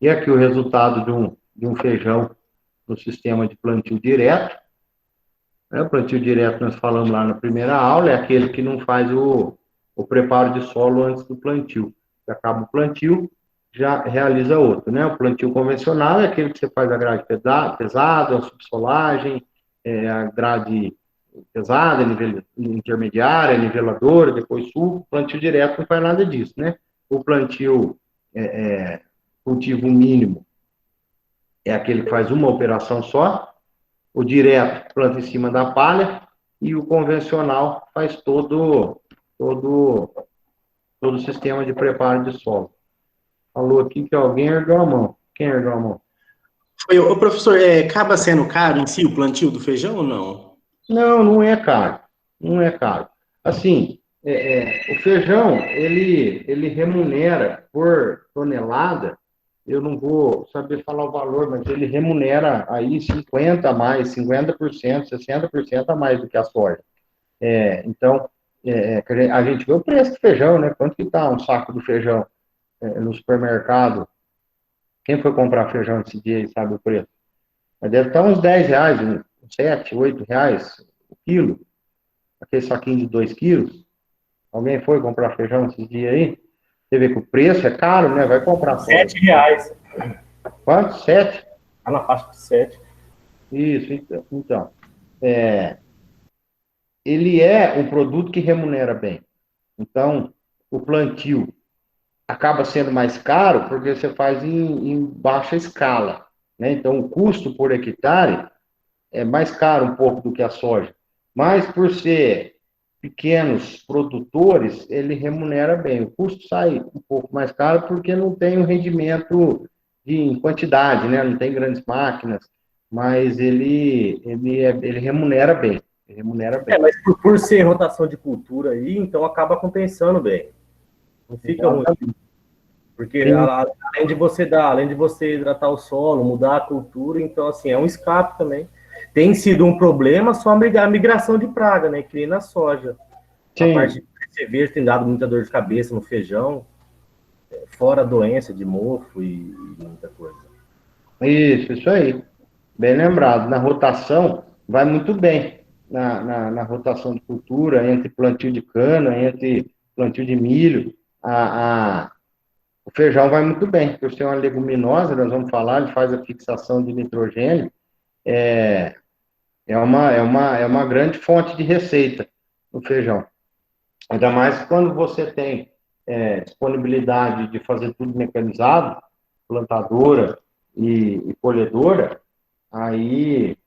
E aqui o resultado de um feijão no sistema de plantio direto. O plantio direto nós falamos lá na primeira aula, é aquele que não faz o preparo de solo antes do plantio. Você acaba o plantio, já realiza outro, né? O plantio convencional é aquele que você faz a grade pesada, a subsolagem, a grade pesada, intermediária, niveladora, depois sul. O plantio direto não faz nada disso, né? O plantio cultivo mínimo é aquele que faz uma operação só. O direto planta em cima da palha e o convencional faz todo o sistema de preparo de solo. Falou aqui que alguém ergueu a mão. Quem ergueu a mão? Foi, o professor, acaba sendo caro em si o plantio do feijão ou não? Não, não é caro. Não é caro. Assim, o feijão, ele remunera por tonelada, eu não vou saber falar o valor, mas ele remunera aí 50% a mais, 50%, 60% a mais do que a soja. Então, a gente vê o preço do feijão, né? Quanto que está um saco do feijão no supermercado? Quem foi comprar feijão esse dia e sabe o preço? Mas deve estar uns 10 reais, uns 7, 8 reais o quilo. Aquele saquinho de 2 quilos. Alguém foi comprar feijão esses dias aí? Você vê que o preço é caro, né? Vai comprar fora. R$7. Quanto? 7? Tá na faixa de 7. Isso, então. Ele é um produto que remunera bem. Então, o plantio acaba sendo mais caro porque você faz em baixa escala, né? Então, o custo por hectare é mais caro um pouco do que a soja. Mas, por ser pequenos produtores, ele remunera bem. O custo sai um pouco mais caro porque não tem um rendimento em quantidade, né? Não tem grandes máquinas, mas ele remunera bem. Ele remunera bem. Mas por ser rotação de cultura aí, então acaba compensando bem. Não fica ruim. Porque além de você hidratar o solo, mudar a cultura, então assim, é um escape também. Tem sido um problema só a migração de praga, né? Que nem na soja. Sim. A parte de percevejo tem dado muita dor de cabeça no feijão, fora a doença de mofo e muita coisa. Isso aí. Bem lembrado. Na rotação, vai muito bem. Na rotação de cultura, entre plantio de cana, entre plantio de milho, o feijão vai muito bem. Por ser uma leguminosa, nós vamos falar, ele faz a fixação de nitrogênio, é uma grande fonte de receita no feijão. Ainda mais quando você tem disponibilidade de fazer tudo mecanizado, plantadora e colhedora, aí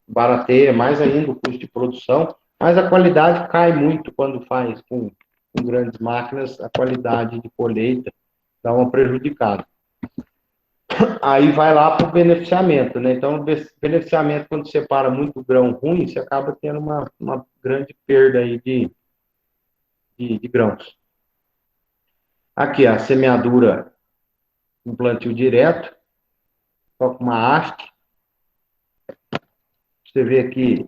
barateia mais ainda o custo de produção, mas a qualidade cai muito quando faz com grandes máquinas, a qualidade de colheita dá uma prejudicada. Aí vai lá para o beneficiamento, né? Então, o beneficiamento, quando separa muito grão ruim, você acaba tendo uma grande perda aí de grãos. Aqui, a semeadura com plantio direto, só com uma haste. Você vê aqui,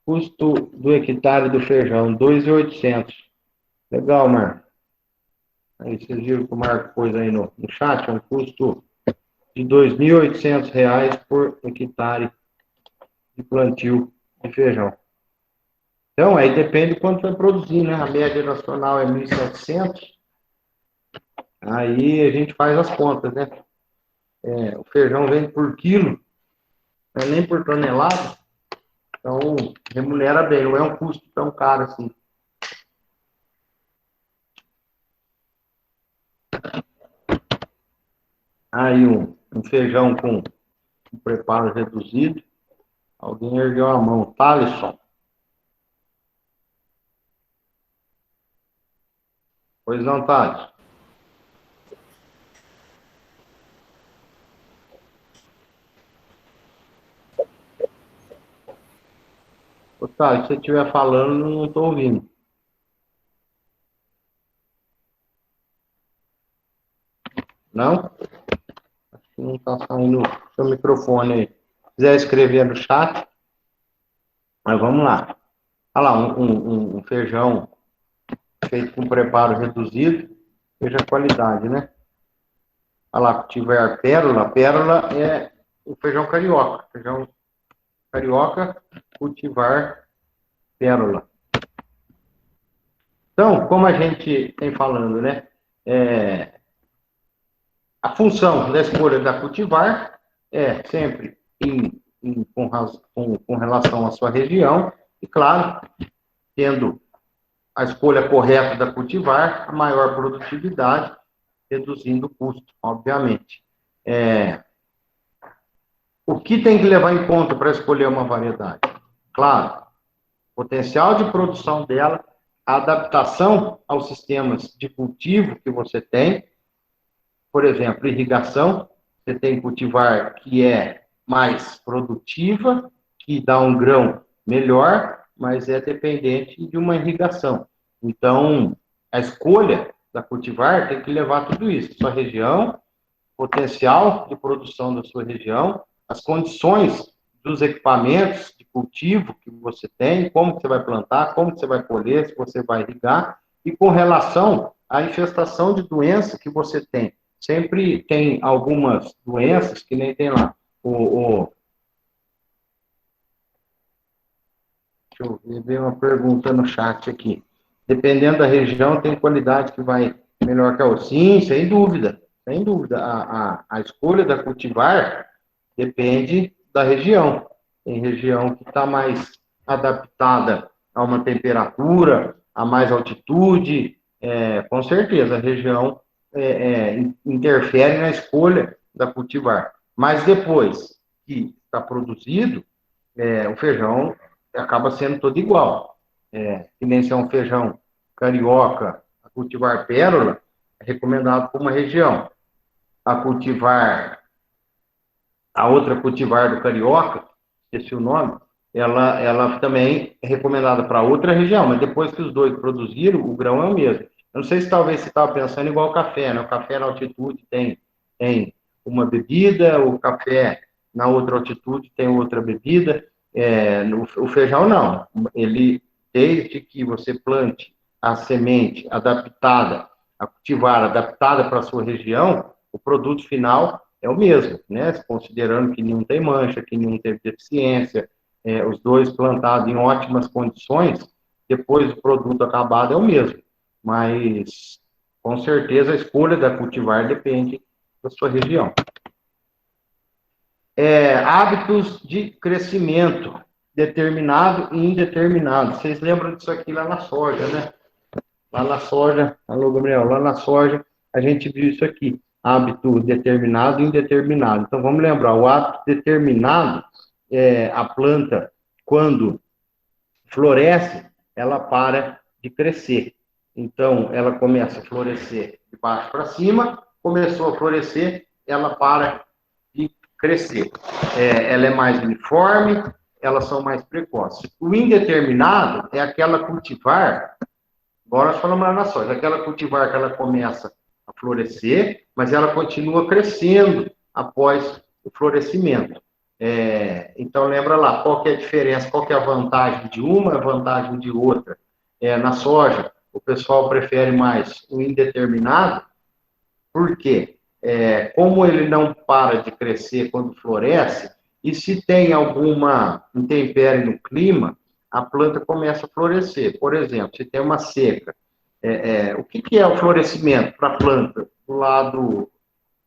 custo do hectare do feijão, R$ 2.800. Legal, Marco. Aí vocês viram que o Marco pôs aí no chat, é um custo de R$ 2.800 por hectare de plantio de feijão. Então, aí depende de quanto vai produzir, né? A média nacional é 1.700. Aí a gente faz as contas, né? O feijão vende por quilo, não é nem por tonelada. Então, remunera bem, não é um custo tão caro assim. Aí um feijão com um preparo reduzido. Alguém ergueu a mão. Thaleson. Pois não, Thales? Ô, Thales, se você estiver falando, não estou ouvindo. Não? Acho que não está saindo o seu microfone aí. Se quiser escrever no chat, mas vamos lá. Olha lá, um feijão feito com preparo reduzido, veja a qualidade, né? Olha lá, cultivar pérola. Pérola é o feijão carioca. Feijão carioca, cultivar pérola. Então, como a gente tem falando, né? A função da escolha da cultivar é sempre com relação à sua região, e claro, tendo a escolha correta da cultivar, a maior produtividade, reduzindo o custo, obviamente. O que tem que levar em conta para escolher uma variedade? Claro, potencial de produção dela, a adaptação aos sistemas de cultivo que você tem. Por exemplo, irrigação, você tem cultivar que é mais produtiva, que dá um grão melhor, mas é dependente de uma irrigação. Então, a escolha da cultivar tem que levar tudo isso, sua região, potencial de produção da sua região, as condições dos equipamentos de cultivo que você tem, como que você vai plantar, como que você vai colher, se você vai irrigar, e com relação à infestação de doença que você tem. Sempre tem algumas doenças que nem tem lá. Deixa eu ver uma pergunta no chat aqui. Dependendo da região, tem qualidade que vai melhor que a outra. Sim, sem dúvida. Sem dúvida. A escolha da cultivar depende da região. Tem região que está mais adaptada a uma temperatura, a mais altitude. Com certeza, a região interfere na escolha da cultivar. Mas depois que está produzido, o feijão acaba sendo todo igual. Que nem se é um feijão carioca, a cultivar pérola, é recomendado para uma região. A outra cultivar do carioca, esqueci o nome, ela também é recomendada para outra região, mas depois que os dois produziram, o grão é o mesmo. Eu não sei se talvez você estava pensando igual o café, né? O café na altitude tem uma bebida, o café na outra altitude tem outra bebida. O feijão não. Ele, desde que você plante a semente adaptada, a cultivar adaptada para a sua região, o produto final é o mesmo, né? Considerando que nenhum tem mancha, que nenhum teve deficiência, os dois plantados em ótimas condições, depois o produto acabado é o mesmo. Mas, com certeza, a escolha da cultivar depende da sua região. Hábitos de crescimento. determinado e indeterminado. Vocês lembram disso aqui lá na soja, né? Lá na soja, alô, Gabriel, lá na soja, a gente viu isso aqui, hábito determinado e indeterminado. Então, vamos lembrar, o hábito determinado, a planta, quando floresce, ela para de crescer. Então, ela começa a florescer de baixo para cima, começou a florescer, ela para de crescer. Ela é mais uniforme, elas são mais precoces. O indeterminado é aquela cultivar, agora nós falamos lá na soja, aquela cultivar que ela começa a florescer, mas ela continua crescendo após o florescimento. Então, lembra lá, qual que é a diferença, qual que é a vantagem de uma, a vantagem de outra. Na soja, o pessoal prefere mais o indeterminado, por quê? Como ele não para de crescer quando floresce, e se tem alguma intempérie no clima, a planta começa a florescer. Por exemplo, se tem uma seca, o que é o florescimento para a planta? Do lado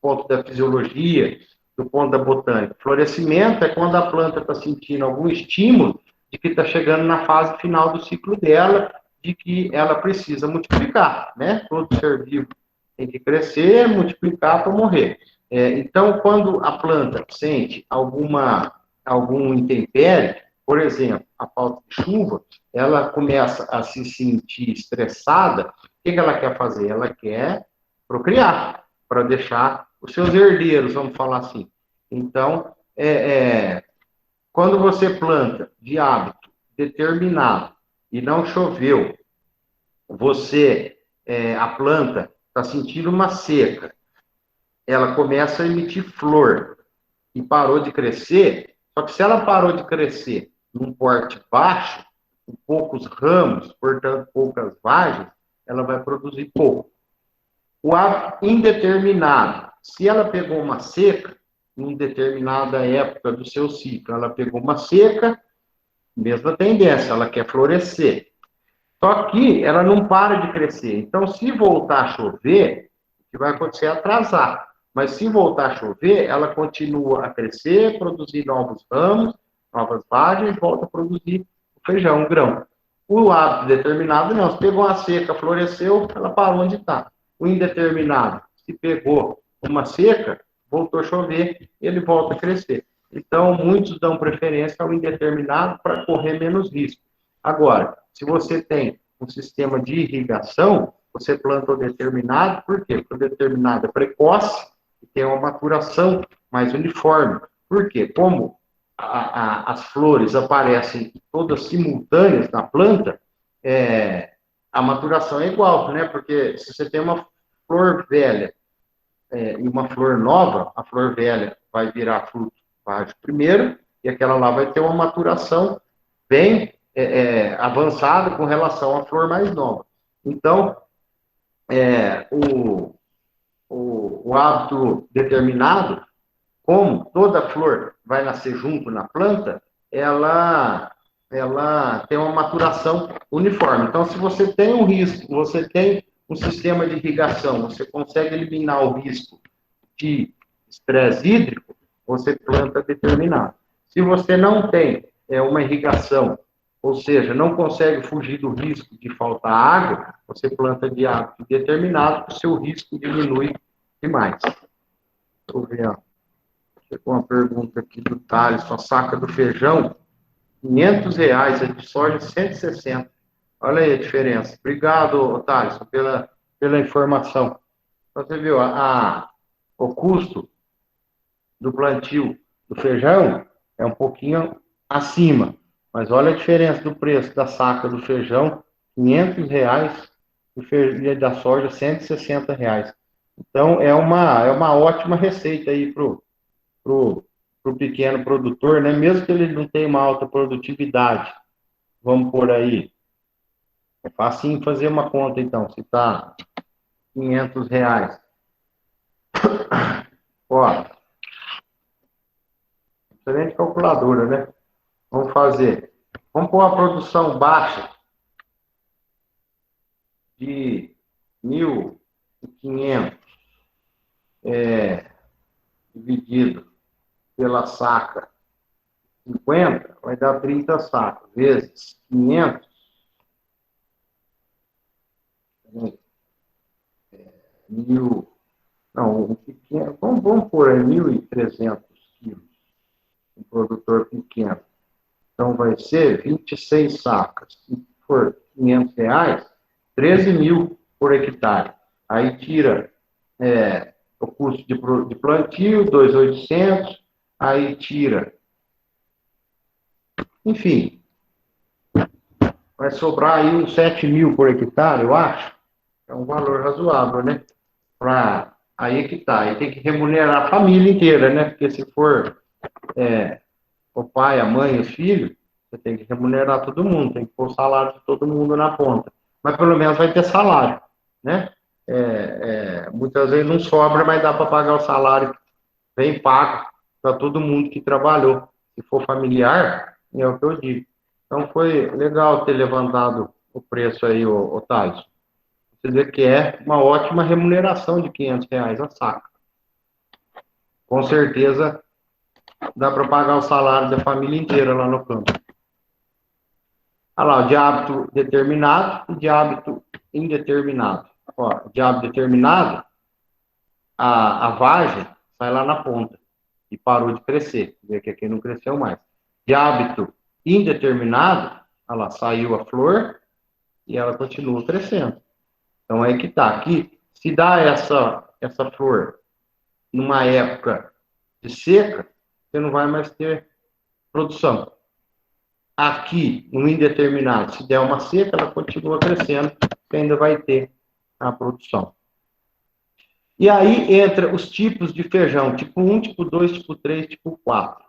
ponto da fisiologia, do ponto da botânica. Florescimento é quando a planta está sentindo algum estímulo de que está chegando na fase final do ciclo dela, de que ela precisa multiplicar, né? Todo ser vivo tem que crescer, multiplicar para morrer. Então, quando a planta sente algum intempérie, por exemplo, a falta de chuva, ela começa a se sentir estressada. O que ela quer fazer? Ela quer procriar, para deixar os seus herdeiros, vamos falar assim. Então, quando você planta de hábito determinado e não choveu, a planta está sentindo uma seca, ela começa a emitir flor e parou de crescer, só que se ela parou de crescer num porte baixo, com poucos ramos, portanto, poucas vagens, ela vai produzir pouco. O hábito indeterminado, se ela pegou uma seca, em determinada época do seu ciclo, ela pegou uma seca, mesma tendência, ela quer florescer. Só que ela não para de crescer. Então, se voltar a chover, o que vai acontecer é atrasar. Mas se voltar a chover, ela continua a crescer, produzir novos ramos, novas vagens, volta a produzir o feijão, o grão. O hábito determinado, não. Se pegou uma seca, floresceu, ela parou onde está. O indeterminado, se pegou uma seca, voltou a chover, ele volta a crescer. Então, muitos dão preferência ao indeterminado para correr menos risco. Agora, se você tem um sistema de irrigação, você planta o determinado, por quê? Porque o determinado é precoce e tem uma maturação mais uniforme. Por quê? Como as flores aparecem todas simultâneas na planta, a maturação é igual, né? Porque se você tem uma flor velha e uma flor nova, a flor velha vai virar fruto baixo primeiro, e aquela lá vai ter uma maturação bem avançada com relação à flor mais nova. Então, o hábito determinado, como toda flor vai nascer junto na planta, ela tem uma maturação uniforme. Então, se você tem um risco, você tem um sistema de irrigação, você consegue eliminar o risco de estresse hídrico, você planta determinado. Se você não tem uma irrigação, ou seja, não consegue fugir do risco de faltar água, você planta de hábito determinado, o seu risco diminui demais. Deixa eu ver, ó. Chegou uma pergunta aqui do Thales, sua saca do feijão, R$ 500, a de soja 160. Olha aí a diferença. Obrigado, Thales, pela informação. Você viu, o custo do plantio do feijão é um pouquinho acima, mas olha a diferença do preço da saca do feijão, R$ 500, e da soja, R$ 160. Então, é uma ótima receita aí pro pequeno produtor, né? Mesmo que ele não tenha uma alta produtividade, vamos por aí, é fácil fazer uma conta, então, se está R$ 500. Ó, excelente calculadora, né? Vamos fazer. Vamos pôr a produção baixa de 1.500 dividido pela saca 50, vai dar 30 sacos, vezes 500, mil, não, um pequeno, vamos pôr aí 1.300 quilos, um produtor pequeno. Então, vai ser 26 sacas. Se for R$ 500, 13 mil por hectare. Aí tira o custo de plantio, 2.800, aí tira. Enfim, vai sobrar aí uns 7 mil por hectare, eu acho. É um valor razoável, né? Aí é que tá. Aí tem que remunerar a família inteira, né? Porque se for o pai, a mãe, os filhos, você tem que remunerar todo mundo, tem que pôr o salário de todo mundo na ponta. Mas pelo menos vai ter salário, né? Muitas vezes não sobra, mas dá para pagar o salário bem pago para todo mundo que trabalhou. Se for familiar, é o que eu digo. Então foi legal ter levantado o preço aí, o Thales. Você vê que é uma ótima remuneração de R$ 500 a saca. Com certeza dá para pagar o salário da família inteira lá no campo. Olha lá, de hábito determinado e de hábito indeterminado. Ó, de hábito determinado, a vagem sai lá na ponta e parou de crescer. Vê que aqui não cresceu mais. De hábito indeterminado, olha lá, saiu a flor e ela continua crescendo. Então é que tá. Aqui, se dá essa flor numa época de seca, você não vai mais ter produção. Aqui, no indeterminado, se der uma seca, ela continua crescendo, você ainda vai ter a produção. E aí entra os tipos de feijão, tipo 1, tipo 2, tipo 3, tipo 4.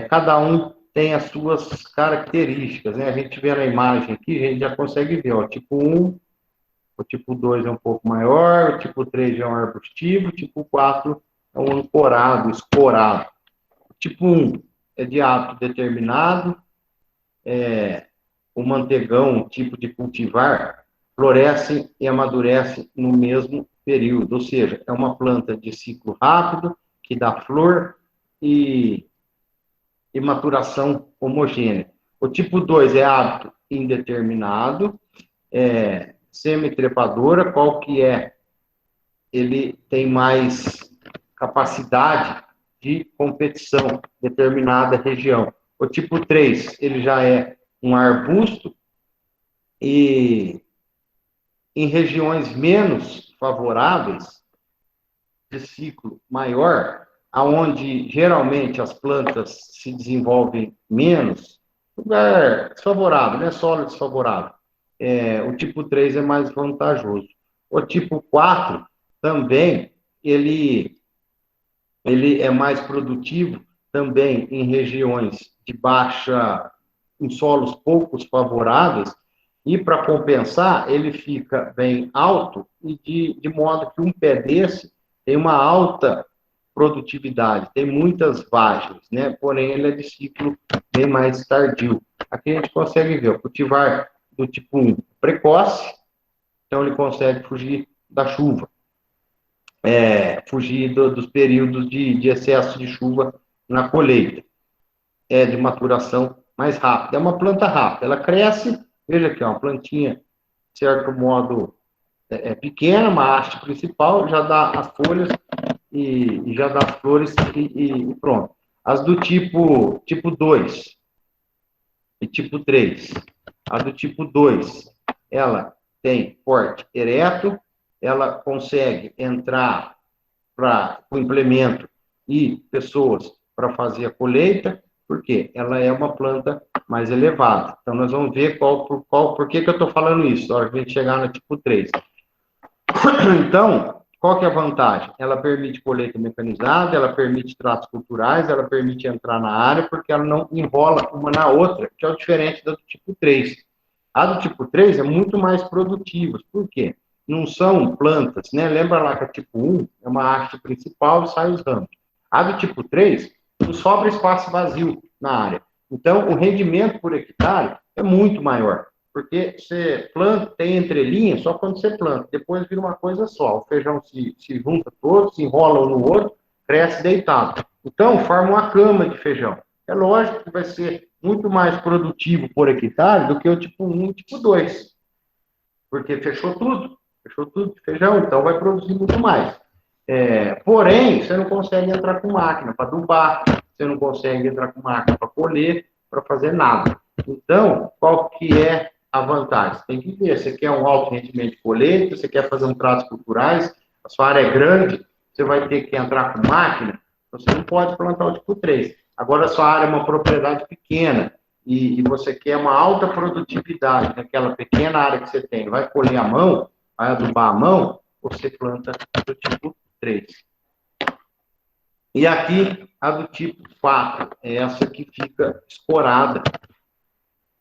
Cada um tem as suas características, né? A gente vê na imagem aqui, a gente já consegue ver, ó, tipo 1, o tipo 2 é um pouco maior, o tipo 3 já é um arbustivo, o tipo 4 é um ancorado, esporado. O tipo 1 é de hábito determinado, o mantegão, o tipo de cultivar, florescem e amadurecem no mesmo período, ou seja, é uma planta de ciclo rápido, que dá flor e maturação homogênea. O tipo 2 é hábito indeterminado, semitrepadora, qual que é? Ele tem mais capacidade de competição em determinada região. O tipo 3, ele já é um arbusto e em regiões menos favoráveis, de ciclo maior, aonde geralmente as plantas se desenvolvem menos, lugar desfavorável, né? Solo desfavorável. O tipo 3 é mais vantajoso. O tipo 4 também, ele é mais produtivo também em regiões de baixa, em solos poucos favoráveis, e para compensar, ele fica bem alto e de modo que um pé desse tem uma alta produtividade, tem muitas vagens, né? Porém, ele é de ciclo bem mais tardio. Aqui a gente consegue ver o cultivar do tipo 1 precoce, então ele consegue fugir da chuva, fugir dos períodos de excesso de chuva na colheita. É de maturação mais rápida. É uma planta rápida. Ela cresce, veja aqui, uma plantinha, de certo modo, pequena, uma haste principal, já dá as folhas e já dá as flores e pronto. As do tipo 2 e tipo 3. A do tipo 2, ela tem porte ereto, ela consegue entrar para o implemento e pessoas para fazer a colheita, porque ela é uma planta mais elevada. Então, nós vamos ver por que eu estou falando isso, na hora que a gente chegar no tipo 3. Então, qual que é a vantagem? Ela permite colheita mecanizada, ela permite tratos culturais, ela permite entrar na área, porque ela não enrola uma na outra, que é o diferente da do tipo 3. A do tipo 3 é muito mais produtiva. Por quê? Não são plantas, né? Lembra lá que a tipo 1 é uma haste principal e sai os ramos. A do tipo 3, não sobra espaço vazio na área. Então, o rendimento por hectare é muito maior, porque você planta, tem entrelinha só quando você planta, depois vira uma coisa só. O feijão se junta todo, se enrola um no outro, cresce deitado. Então, forma uma cama de feijão. É lógico que vai ser muito mais produtivo por hectare do que o tipo 1 e o tipo 2, porque fechou tudo de feijão, então vai produzir muito mais. Porém, você não consegue entrar com máquina para adubar, você não consegue entrar com máquina para colher, para fazer nada. Então, qual que é a vantagem? Você tem que ver, você quer um alto rendimento de colheita, você quer fazer um tratos culturais, a sua área é grande, você vai ter que entrar com máquina, você não pode plantar o tipo 3. Agora, a sua área é uma propriedade pequena e você quer uma alta produtividade naquela pequena área que você tem, vai colher à mão, vai adubar à mão, você planta do tipo 3. E aqui, a do tipo 4, é essa que fica escorada,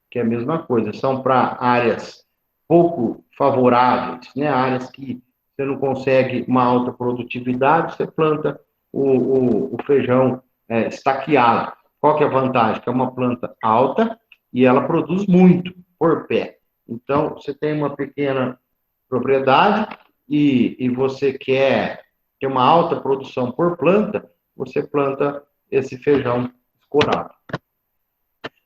que é a mesma coisa, são para áreas pouco favoráveis, né? Áreas que você não consegue uma alta produtividade, você planta o feijão estaqueado. Qual que é a vantagem? Que é uma planta alta e ela produz muito por pé. Então, você tem uma pequena propriedade e você quer ter uma alta produção por planta, você planta esse feijão escorado.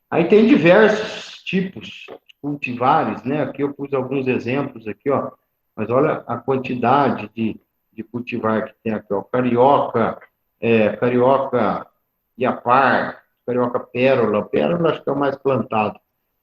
Aí tem diversos tipos de cultivares, né? Aqui eu pus alguns exemplos aqui, ó. Mas olha a quantidade de cultivar que tem aqui, ó. Carioca, carioca Iapar, carioca pérola. Pérola acho que é o mais plantado.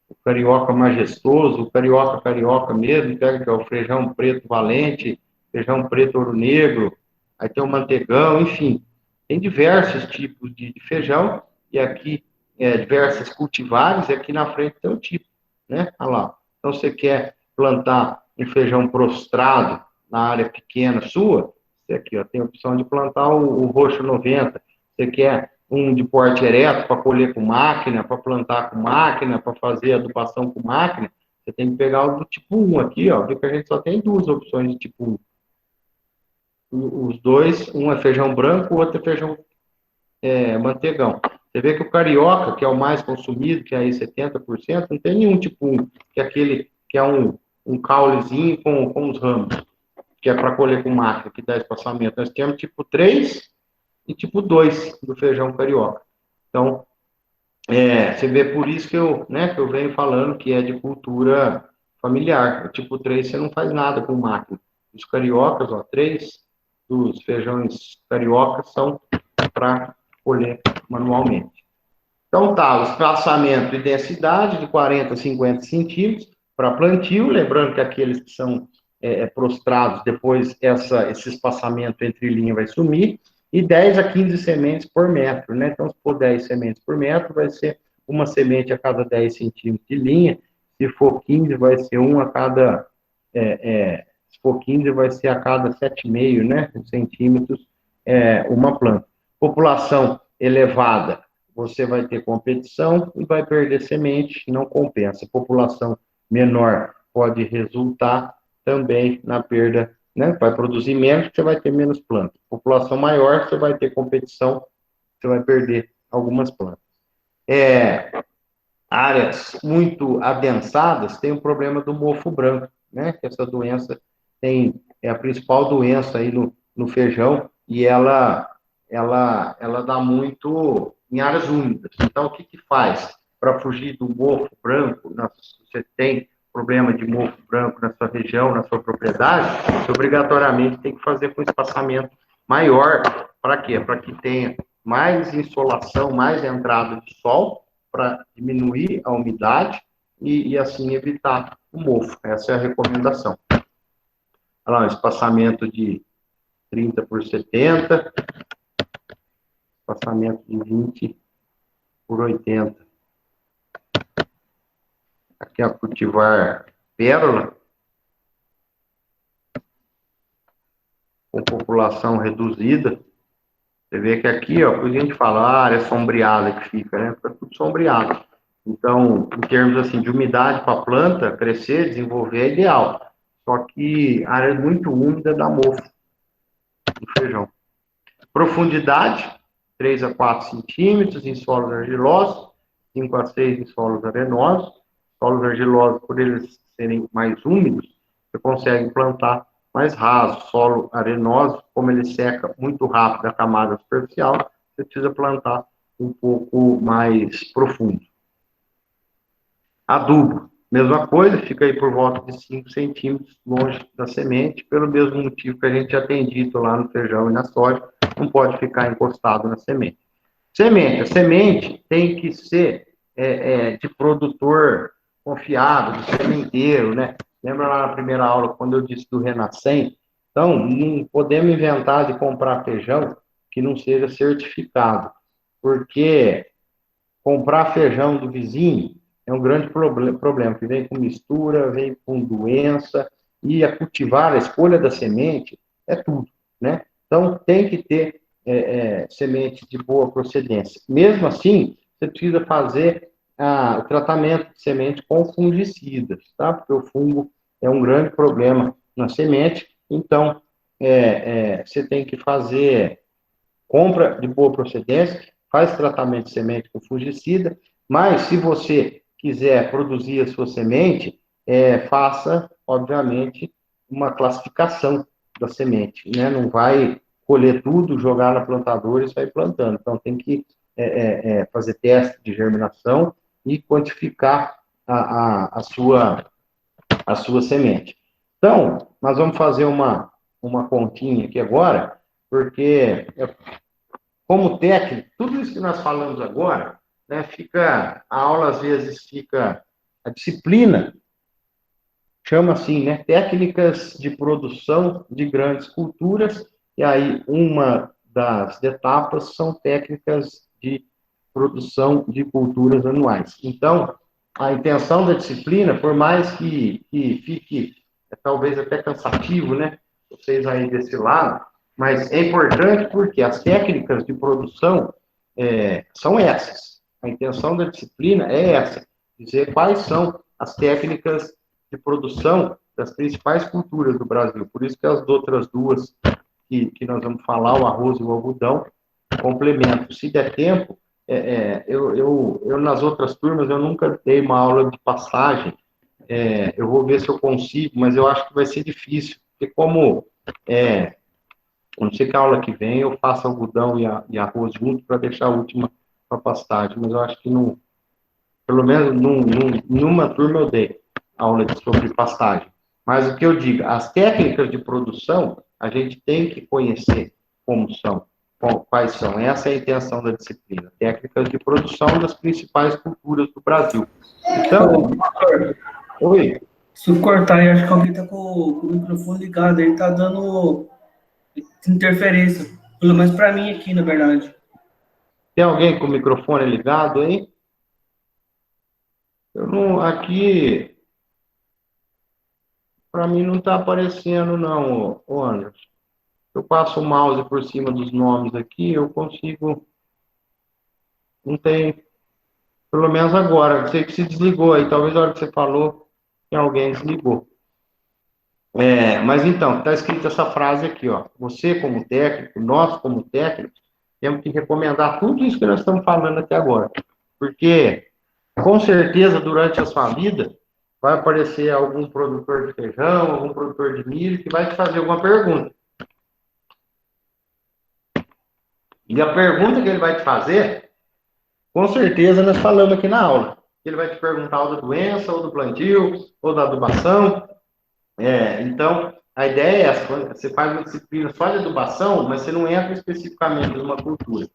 O carioca majestoso, o carioca mesmo, que é o feijão preto valente, feijão preto ouro negro, aí tem o mantegão, enfim. Tem diversos tipos de feijão, e aqui diversas cultivares, e aqui na frente tem o tipo, né? Olha lá. Então, você quer plantar um feijão prostrado na área pequena sua, você aqui ó, tem a opção de plantar o roxo 90. Você quer um de porte ereto para colher com máquina, para plantar com máquina, para fazer adubação com máquina, você tem que pegar o do tipo 1 aqui, ó, porque a gente só tem duas opções de tipo 1. Os dois, um é feijão branco, o outro é feijão mantegão. Você vê que o carioca, que é o mais consumido, que é aí 70%, não tem nenhum tipo 1, que é aquele que é um caulezinho com os ramos, que é para colher com máquina, que dá espaçamento. Nós temos tipo 3 e tipo 2 do feijão carioca. Então, você vê por isso que eu venho falando que é de cultura familiar. O tipo 3 você não faz nada com máquina. Os cariocas, ó, 3 dos feijões cariocas são para colher manualmente. Então tá, o espaçamento e densidade de 40 a 50 centímetros para plantio, lembrando que aqueles que são prostrados, depois esse espaçamento entre linha vai sumir, e 10 a 15 sementes por metro, né? Então, se for 10 sementes por metro, vai ser uma semente a cada 10 centímetros de linha, se for 15, vai ser um a cada, se for 15, vai ser a cada 7,5, né, centímetros, uma planta. População elevada, você vai ter competição e vai perder semente, não compensa. População menor pode resultar também na perda, né? Vai produzir menos, você vai ter menos plantas. População maior, você vai ter competição, você vai perder algumas plantas. Áreas muito adensadas tem o problema do mofo branco, né? Essa doença é a principal doença aí no feijão e ela dá muito em áreas úmidas. Então, o que faz para fugir do mofo branco? Você tem problema de mofo branco na sua região, na sua propriedade, você obrigatoriamente tem que fazer com espaçamento maior. Para quê? Para que tenha mais insolação, mais entrada de sol, para diminuir a umidade e assim evitar o mofo. Essa é a recomendação. Olha lá, um espaçamento de 30 por 70, espaçamento de 20 por 80. Aqui é a cultivar pérola, com população reduzida. Você vê que aqui, ó, por a gente fala, a área sombreada que fica, né? Fica tudo sombreado. Então, em termos assim, de umidade para a planta crescer, desenvolver é ideal. Só que a área muito úmida dá mofo no feijão. Profundidade, 3 a 4 centímetros em solos argilosos, 5 a 6 em solos arenosos. Solos argilosos, por eles serem mais úmidos, você consegue plantar mais raso. Solo arenoso, como ele seca muito rápido a camada superficial, você precisa plantar um pouco mais profundo. Adubo, mesma coisa, fica aí por volta de 5 centímetros longe da semente, pelo mesmo motivo que a gente já tem dito lá no feijão e na soja, não pode ficar encostado na semente. A semente tem que ser de produtor confiável, de sementeiro, né? Lembra lá na primeira aula, quando eu disse do Renascem? Então, não podemos inventar de comprar feijão que não seja certificado, porque comprar feijão do vizinho é um grande problema, que vem com mistura, vem com doença, e a cultivar, a escolha da semente, é tudo, né? Então, tem que ter semente de boa procedência. Mesmo assim, você precisa fazer o tratamento de semente com fungicidas, tá? Porque o fungo é um grande problema na semente, então, você tem que fazer compra de boa procedência, faz tratamento de semente com fungicida, mas se você quiser produzir a sua semente, faça, obviamente, uma classificação da semente, né? Não vai colher tudo, jogar na plantadora e sair plantando. Então, tem que fazer teste de germinação e quantificar a sua semente. Então, nós vamos fazer uma continha aqui agora, porque como técnico, tudo isso que nós falamos agora, né, a aula às vezes fica, a disciplina chama assim, né, técnicas de produção de grandes culturas, e aí uma das etapas são técnicas de produção de culturas anuais. Então, a intenção da disciplina, por mais que fique talvez até cansativo, né, vocês aí desse lado, mas é importante porque as técnicas de produção são essas. A intenção da disciplina é essa, dizer quais são as técnicas de produção das principais culturas do Brasil. Por isso que as outras duas que nós vamos falar, o arroz e o algodão, complementam. Se der tempo, eu nas outras turmas, eu nunca dei uma aula de passagem, eu vou ver se eu consigo, mas eu acho que vai ser difícil, porque como eu não sei que a aula que vem eu faço algodão e arroz junto para deixar a última para pastagem, mas eu acho que não, pelo menos numa turma eu dei aula sobre pastagem. Mas o que eu digo, as técnicas de produção, a gente tem que conhecer como são, quais são. Essa é a intenção da disciplina. Técnicas de produção das principais culturas do Brasil. Então, oi. Se cortar aí, acho que alguém tá com o microfone ligado, aí tá dando interferência. Pelo menos para mim aqui, na verdade. Tem alguém com o microfone ligado aí? Eu não, aqui, para mim não está aparecendo não, Anderson. Eu passo o mouse por cima dos nomes aqui, eu consigo, não tem, pelo menos agora, sei que se desligou aí, talvez na hora que você falou, que alguém desligou. Mas então, está escrita essa frase aqui, ó, você como técnico, nós como técnicos, temos que recomendar tudo isso que nós estamos falando até agora, porque, com certeza, durante a sua vida, vai aparecer algum produtor de feijão, algum produtor de milho, que vai te fazer alguma pergunta. E a pergunta que ele vai te fazer, com certeza nós falamos aqui na aula. Ele vai te perguntar ou da doença, ou do plantio, ou da adubação. Então, a ideia é essa. Quando você faz uma disciplina só de adubação, mas você não entra especificamente numa cultura.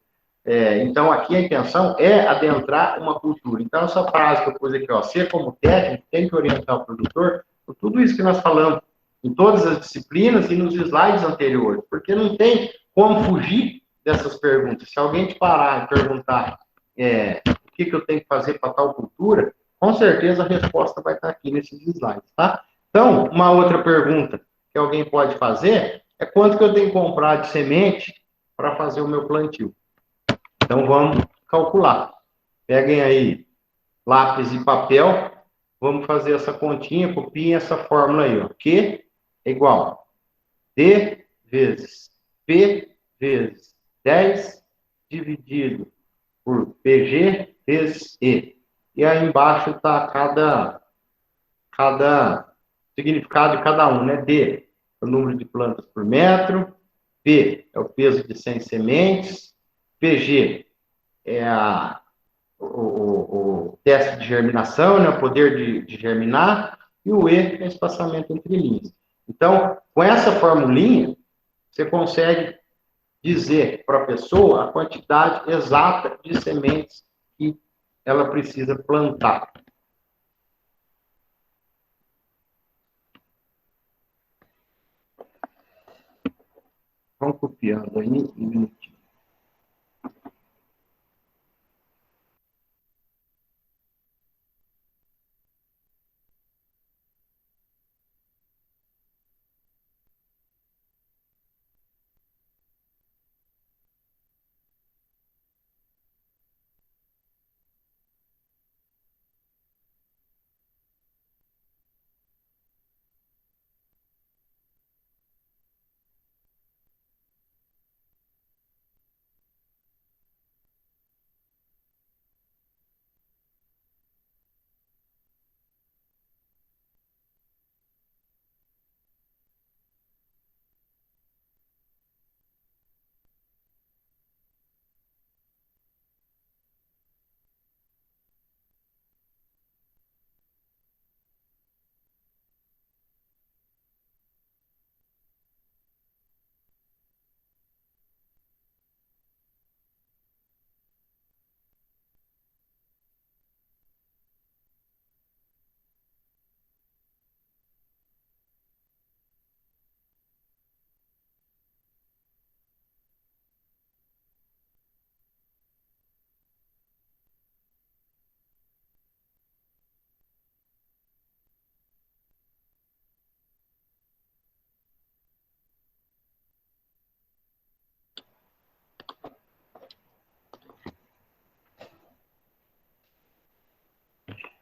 Então, aqui a intenção é adentrar uma cultura. Então, essa frase que eu pus aqui, ó, ser como técnico, tem que orientar o produtor por tudo isso que nós falamos em todas as disciplinas e nos slides anteriores, porque não tem como fugir dessas perguntas. Se alguém te parar e perguntar o que eu tenho que fazer para tal cultura, com certeza a resposta vai estar aqui nesses slides, tá? Então, uma outra pergunta que alguém pode fazer é quanto que eu tenho que comprar de semente para fazer o meu plantio. Então, vamos calcular. Peguem aí lápis e papel, vamos fazer essa continha, copiem essa fórmula aí, ó. Q é igual D vezes P vezes 10 dividido por PG vezes E. E aí embaixo está cada significado de cada um, né? D é o número de plantas por metro, P é o peso de 100 sementes, PG o teste de germinação, né, o poder de germinar, e o E é espaçamento entre linhas. Então, com essa formulinha, você consegue dizer para a pessoa a quantidade exata de sementes que ela precisa plantar. Vamos copiando aí um minutinho.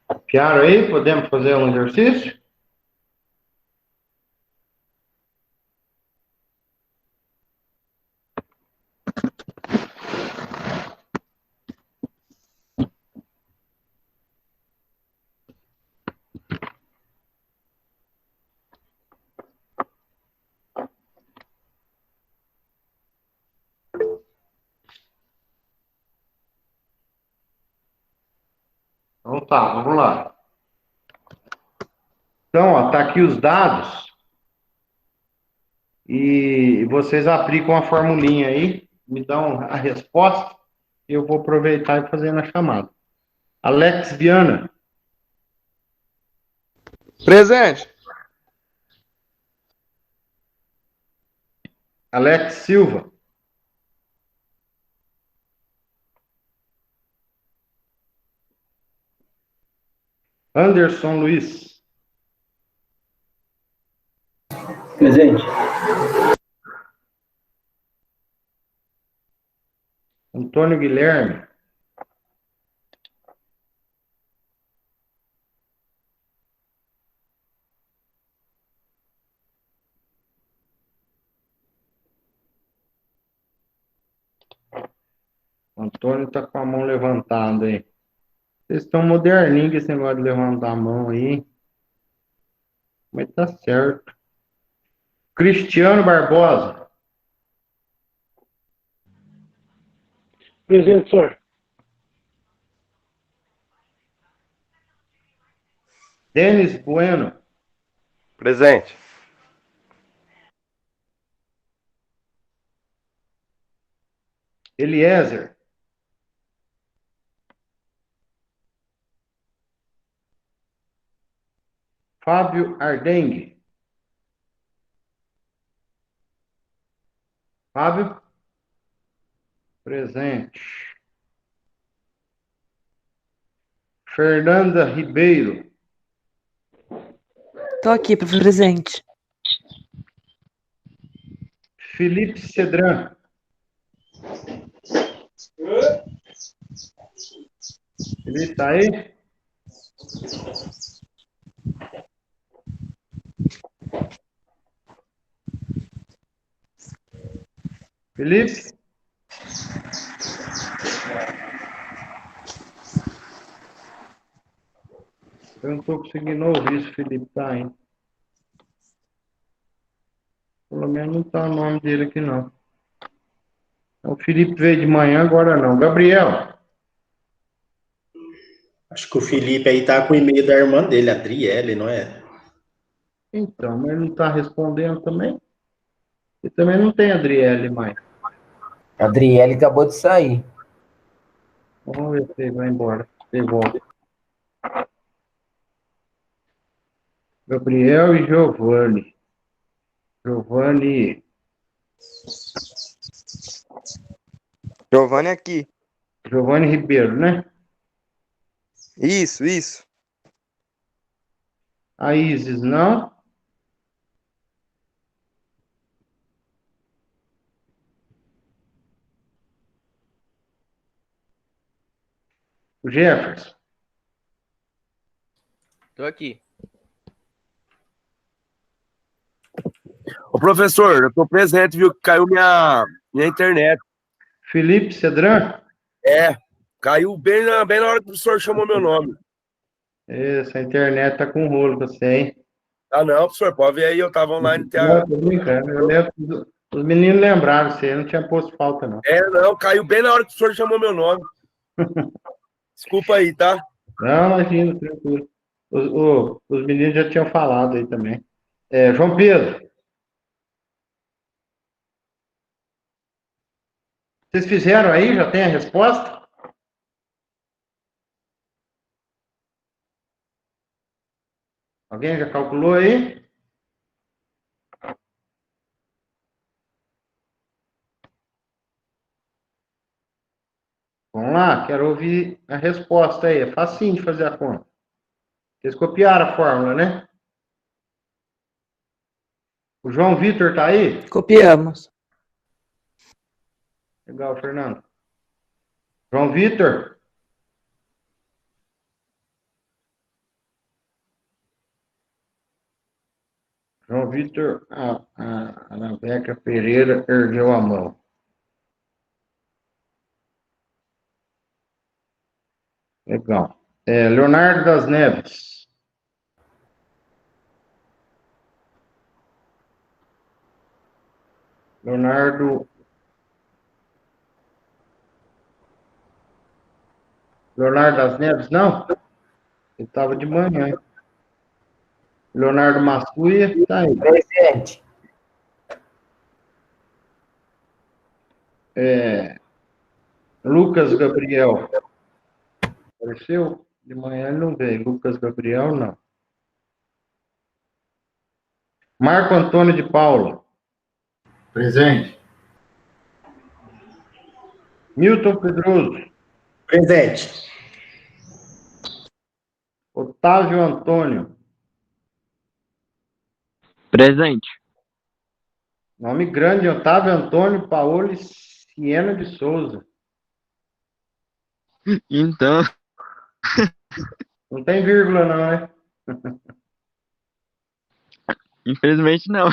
Copiaram aí? Podemos fazer um exercício? Então tá, vamos lá. Então, ó, tá aqui os dados e vocês aplicam a formulinha aí, me dão a resposta e eu vou aproveitar e fazer na chamada. Alex Viana. Presente. Alex Silva. Anderson Luiz. Presente. Antônio Guilherme. O Antônio tá com a mão levantada aí. Vocês estão moderninhos com esse negócio de levantar a mão aí. Mas tá certo. Cristiano Barbosa. Presente, senhor. Denis Bueno. Presente. Eliezer. Fábio Ardengue. Fábio? Presente. Fernanda Ribeiro. Tô aqui, presente. Felipe Cedran. Felipe tá aí? Felipe? Eu não estou conseguindo ouvir se o Felipe tá aí. Pelo menos não tá o nome dele aqui, não. O Felipe veio de manhã, agora não. Gabriel. Acho que o Felipe aí tá com o e-mail da irmã dele, a Adriele, não é? Então, mas não está respondendo também. E também não tem Adriele mais. A Adriele acabou de sair. Vamos ver se ele vai embora. Se ele volta. Gabriel e Giovanni. Giovanni aqui. Giovanni Ribeiro, né? Isso. A Isis, não? O Jefferson. Tô aqui. Ô, professor, eu tô presente, viu? Que caiu minha internet. Felipe Cedran? Caiu bem na hora que o professor chamou meu nome. Essa internet tá com rolo com você, hein? Ah, não, professor, pode ver aí, eu tava online até Não, tô brincando. Eu lembro, os meninos lembraram, você não tinha posto falta, não. Não, caiu bem na hora que o professor chamou meu nome. Desculpa aí, tá? Não, imagina, tranquilo. Os meninos já tinham falado aí também. João Pedro. Vocês fizeram aí? Já tem a resposta? Alguém já calculou aí? Vamos lá, quero ouvir a resposta aí. É facinho de fazer a conta. Vocês copiaram a fórmula, né? O João Vitor tá aí? Copiamos. Legal, Fernando. João Vitor? João Vitor, a Anabeca Pereira ergueu a mão. Legal. Leonardo das Neves. Leonardo das Neves, não? Ele estava de manhã. Leonardo Massuia, tá aí. Presente. Lucas Gabriel. Apareceu? De manhã ele não veio. Lucas Gabriel, não. Marco Antônio de Paula. Presente. Milton Pedroso. Presente. Otávio Antônio. Presente. Nome grande, Otávio Antônio Paoli Siena de Souza. Então. Não tem vírgula, não, né? Infelizmente não.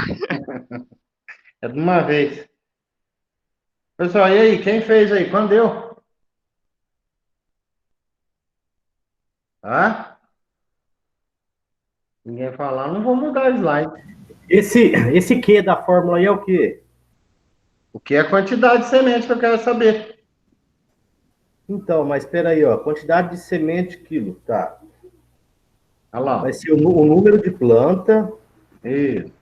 É de uma vez. Pessoal, e aí? Quem fez aí? Quando deu? Ninguém falar, não vou mudar o slide. Esse Q da fórmula aí é o quê? O que é a quantidade de semente que eu quero saber? Então, mas espera aí, ó. Quantidade de semente, quilo, tá. Olha lá. Vai ser o número de planta. Isso.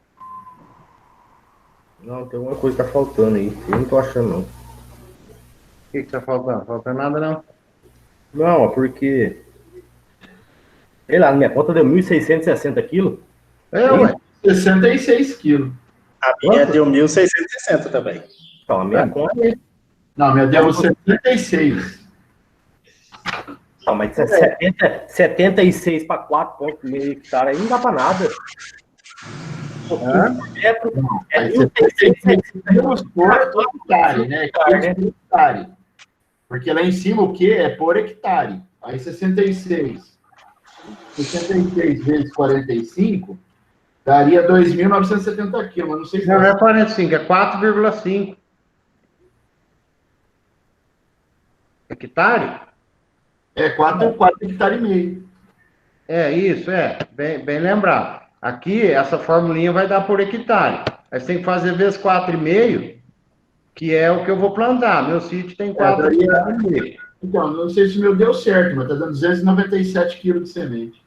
Não, tem alguma coisa que tá faltando aí. Eu não tô achando, não. O que tá faltando? Falta nada, não? Não, é porque... Sei lá, na minha conta deu 1.660 quilos. Ué. 66 quilos. A minha deu 1.660 também. Então, a minha conta... Não, a minha deu 76. Não, mas 76 para 4,5 hectares aí não dá para nada. Aí você temos por hectare, né? Hectare. Porque lá em cima o que é por hectare. Aí 66 vezes 45 daria 2.970 quilos, mas não sei se... Não é 45, é 4,5. Hectare? É 4 hectares e meio. É, isso, bem lembrado. Aqui, essa formulinha vai dar por hectare. Aí você tem que fazer vezes 4,5, que é o que eu vou plantar. Meu sítio tem 4,5. Então, não sei se o meu deu certo, mas tá dando 297 quilos de semente.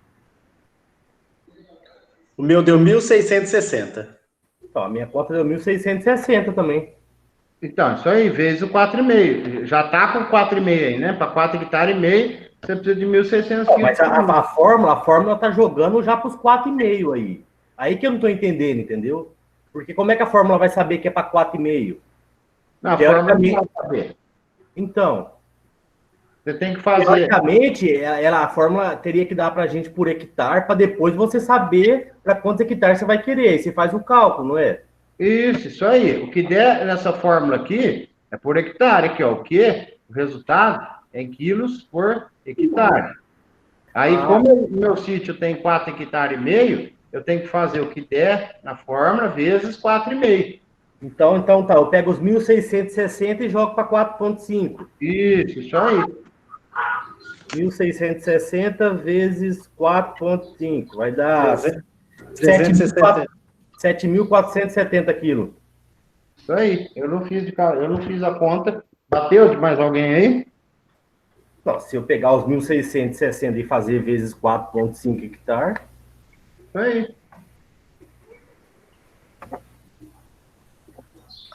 O meu deu 1.660. Então, a minha conta deu 1.660 também. Então, isso aí, vezes o 4,5. Já tá com 4,5 aí, né? Para 4 hectares e meio, você precisa de 1.600 quilos. Mas a fórmula tá jogando já pros 4,5 aí. Aí que eu não tô entendendo, entendeu? Porque como é que a fórmula vai saber que é para 4,5? Não, a fórmula não vai saber. Então, você tem que fazer. teoricamente, a fórmula teria que dar para a gente por hectare, para depois você saber para quantos hectares você vai querer. Aí você faz o cálculo, não é? Isso aí. O que der nessa fórmula aqui é por hectare, aqui, ó. O que? O resultado é em quilos por hectare. Aí, como o meu sítio tem 4 hectares e meio, eu tenho que fazer o que der na fórmula vezes 4,5. Então tá. Eu pego os 1.660 e jogo para 4,5. Isso aí. 1.660 vezes 4,5. Vai dar 7.470 quilos. Isso aí. Eu não fiz a conta. Bateu de mais alguém aí? Não, se eu pegar os 1.660 e fazer vezes 4,5 hectares. Isso aí.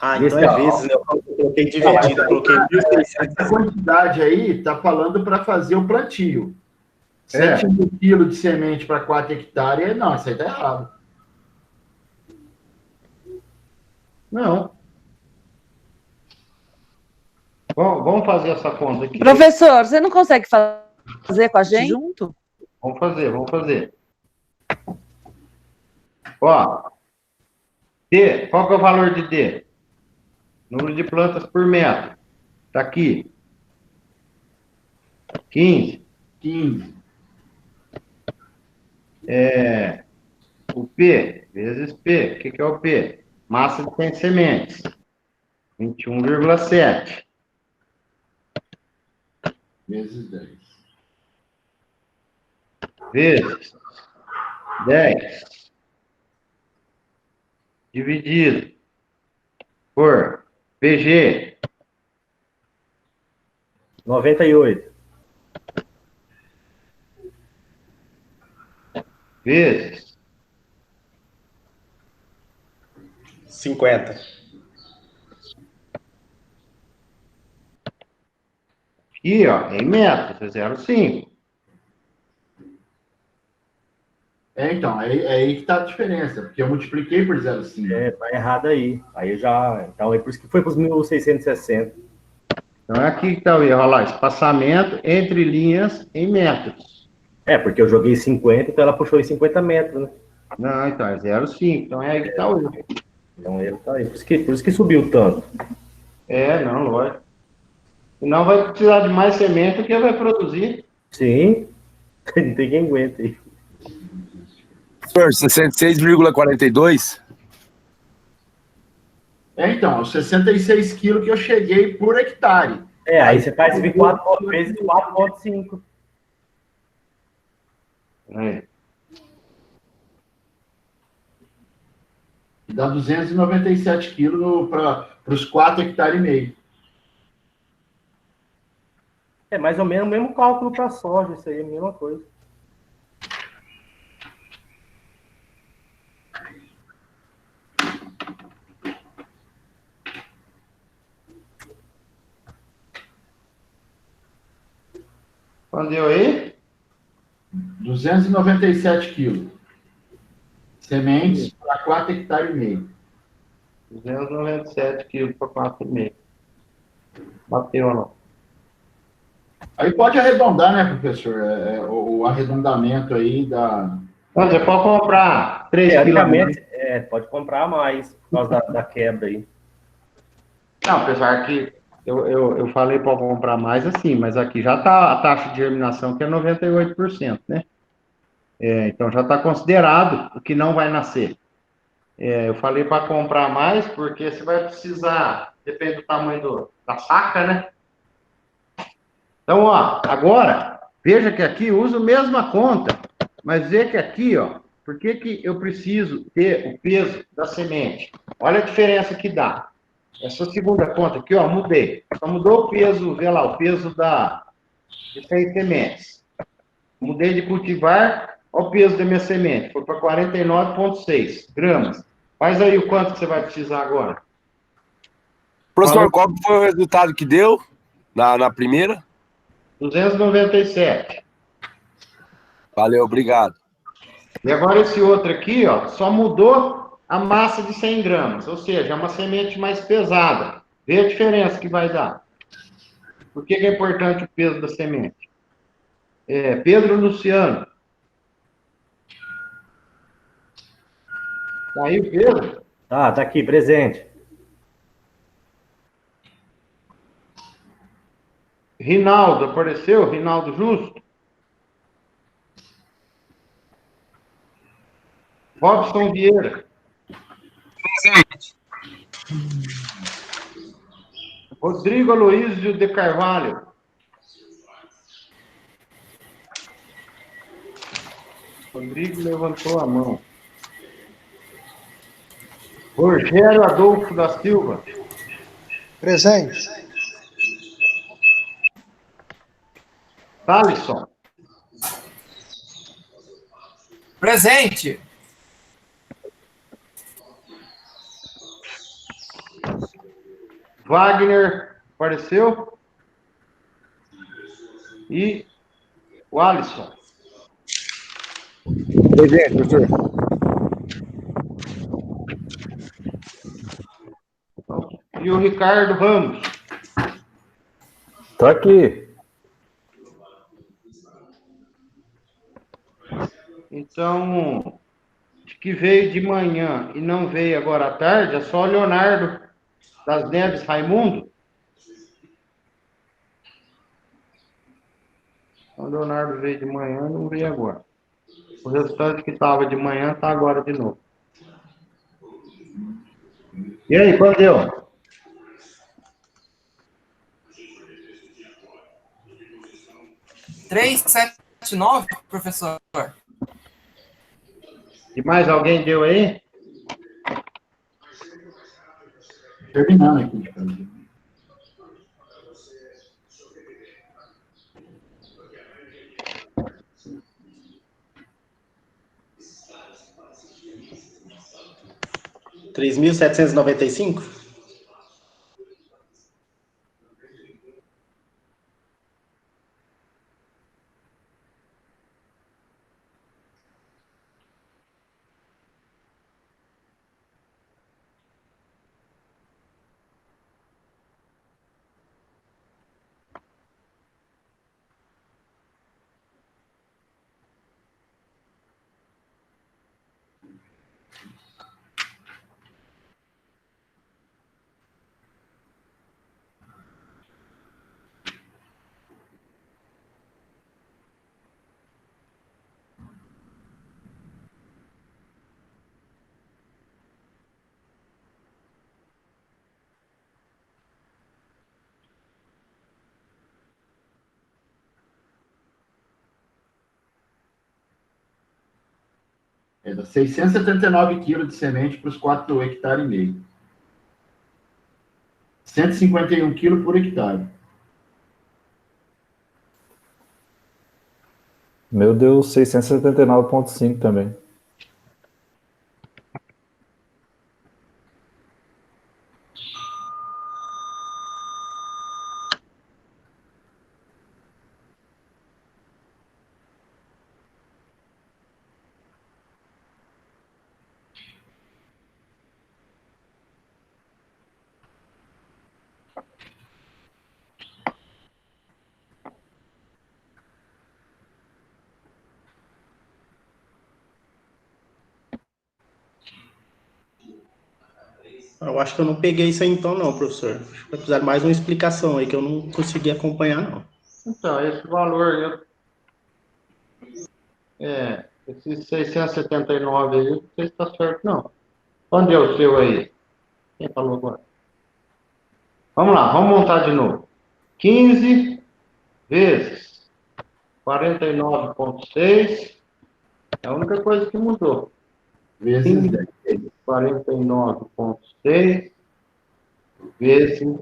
Então é vezes, né? Eu coloquei dividido, eu coloquei 1.600. Essa quantidade aí tá falando para fazer o plantio. 7.000 quilos de semente para 4 hectares, não, isso aí tá errado. Não. Bom, vamos fazer essa conta aqui. Professor, você não consegue fazer com a gente junto? Vamos fazer. Ó, D, qual que é o valor de D? Número de plantas por metro. Tá aqui. 15. O P vezes P. O que é o P? Massa de 100 sementes. 21,7. Vezes 10. Vezes 10. Dividido por PG. 98. Vezes 50. Aqui, ó, em metros, é 0,5. Então, é aí que tá a diferença, porque eu multipliquei por 0,5. Tá errado aí. Aí eu já. Então é por isso que foi para os 1.660. Então é aqui que tá o erro, olha lá, espaçamento entre linhas em metros. Porque eu joguei 50, então ela puxou em 50 metros, né? Não, então é 0,5, então é aí que tá o erro. Então ele tá aí. Por isso que subiu tanto. Não, lógico. Senão vai precisar de mais semente do que vai produzir. Sim. Não tem quem aguenta aí. Professor, 66,42? Então, os 66 quilos que eu cheguei por hectare. Aí você faz vezes 4,5. E dá 297 quilos para os 4 hectares e meio. É mais ou menos o mesmo cálculo para soja, isso aí é a mesma coisa. Quando deu aí? 297 quilos. Sementes para 4 hectares e meio. 297 quilos para 4,5. Bateu ou não? Aí pode arredondar, né, professor? O arredondamento aí da... Não, você pode comprar 3 Teoricamente, pode comprar mais, por causa da quebra aí. Não, apesar que eu falei para comprar mais assim, mas aqui já está a taxa de germinação que é 98%, né? Então já está considerado o que não vai nascer. Eu falei para comprar mais porque você vai precisar, depende do tamanho da saca, né? Então, ó, agora, veja que aqui eu uso a mesma conta, mas vê que aqui, ó, por que eu preciso ter o peso da semente? Olha a diferença que dá. Essa segunda conta aqui, ó, mudei. Só mudou o peso, vê lá, o peso da de 100 sementes. Mudei de cultivar, olha o peso da minha semente, foi para 49,6 gramas. Faz aí o quanto que você vai precisar agora. Professor, qual foi o resultado que deu na primeira? 297. Valeu, obrigado. E agora esse outro aqui, ó, só mudou a massa de 100 gramas, ou seja, é uma semente mais pesada. Vê a diferença que vai dar. Por que é importante o peso da semente? Pedro Luciano. Tá aí o Pedro? Ah, tá aqui, presente. Rinaldo, apareceu? Rinaldo Justo? Robson Vieira. Presente. Rodrigo Aloysio de Carvalho. Rodrigo levantou a mão. Rogério Adolfo da Silva. Presente. Thalisson. Presente. Wagner apareceu. E o Alisson. Presente, professor. E o Ricardo Ramos. Tá aqui. Então, que veio de manhã e não veio agora à tarde, é só o Leonardo das Neves Raimundo. O Leonardo veio de manhã e não veio agora. O restante que estava de manhã está agora de novo. E aí, quando deu? Três, 7, 9, professor. E mais alguém deu aí? Terminando aqui de fazer. $3.795? Dá 679 quilos de semente para os 4 hectares e meio. 151 quilos por hectare. Meu deu 679,5 também. Eu acho que eu não peguei isso aí então, não, professor. Acho que vai precisar de mais uma explicação aí, que eu não consegui acompanhar, não. Então, esse valor, esses 679 aí, não sei se está certo, não. Onde é o seu aí? Quem falou agora? Vamos lá, vamos montar de novo. 15 vezes 49,6 é a única coisa que mudou. Vezes 10. 49,6 vezes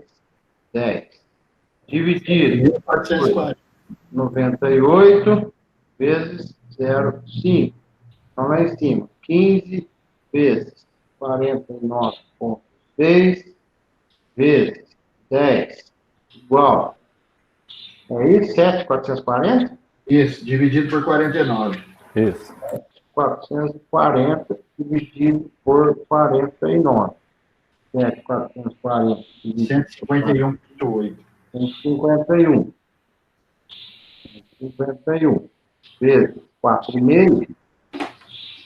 10. Dividido. 440. 98 vezes 0,5. Então, lá em cima, 15 vezes 49,6 vezes 10 igual. É isso? 7,440? Isso, dividido por 49. Isso. 440 dividido por 49. 7,440 dividido por 151,8. 151. 151 vezes 4,5,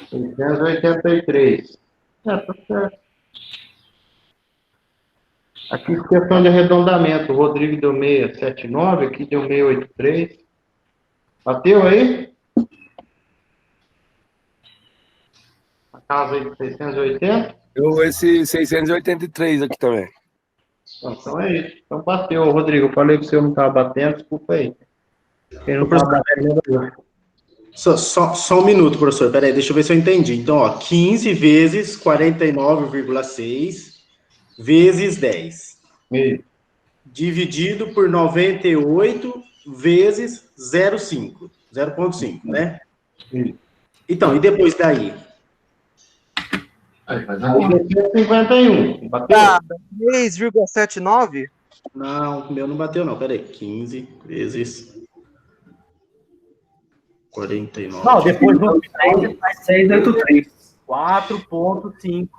683. Tá certo. Aqui, questão de arredondamento. O Rodrigo deu 679, aqui deu 683. Bateu aí? A casa aí de 680? Eu esse 683 aqui também. Então é isso. Então bateu, Rodrigo. Eu falei que o senhor não estava batendo, desculpa aí. Quem não estava batendo, Só um minuto, professor. Peraí, deixa eu ver se eu entendi. Então, ó, 15 vezes 49,6 vezes 10. Isso. Dividido por 98 vezes 0,5. 0,5, né? Isso. Então, e depois daí? Aí faz Aí agora. deu 51. Bateu? 3,79? Não, o meu não bateu, não. Peraí. 15 vezes 49. Não, depois no final você faz 683. 4,5.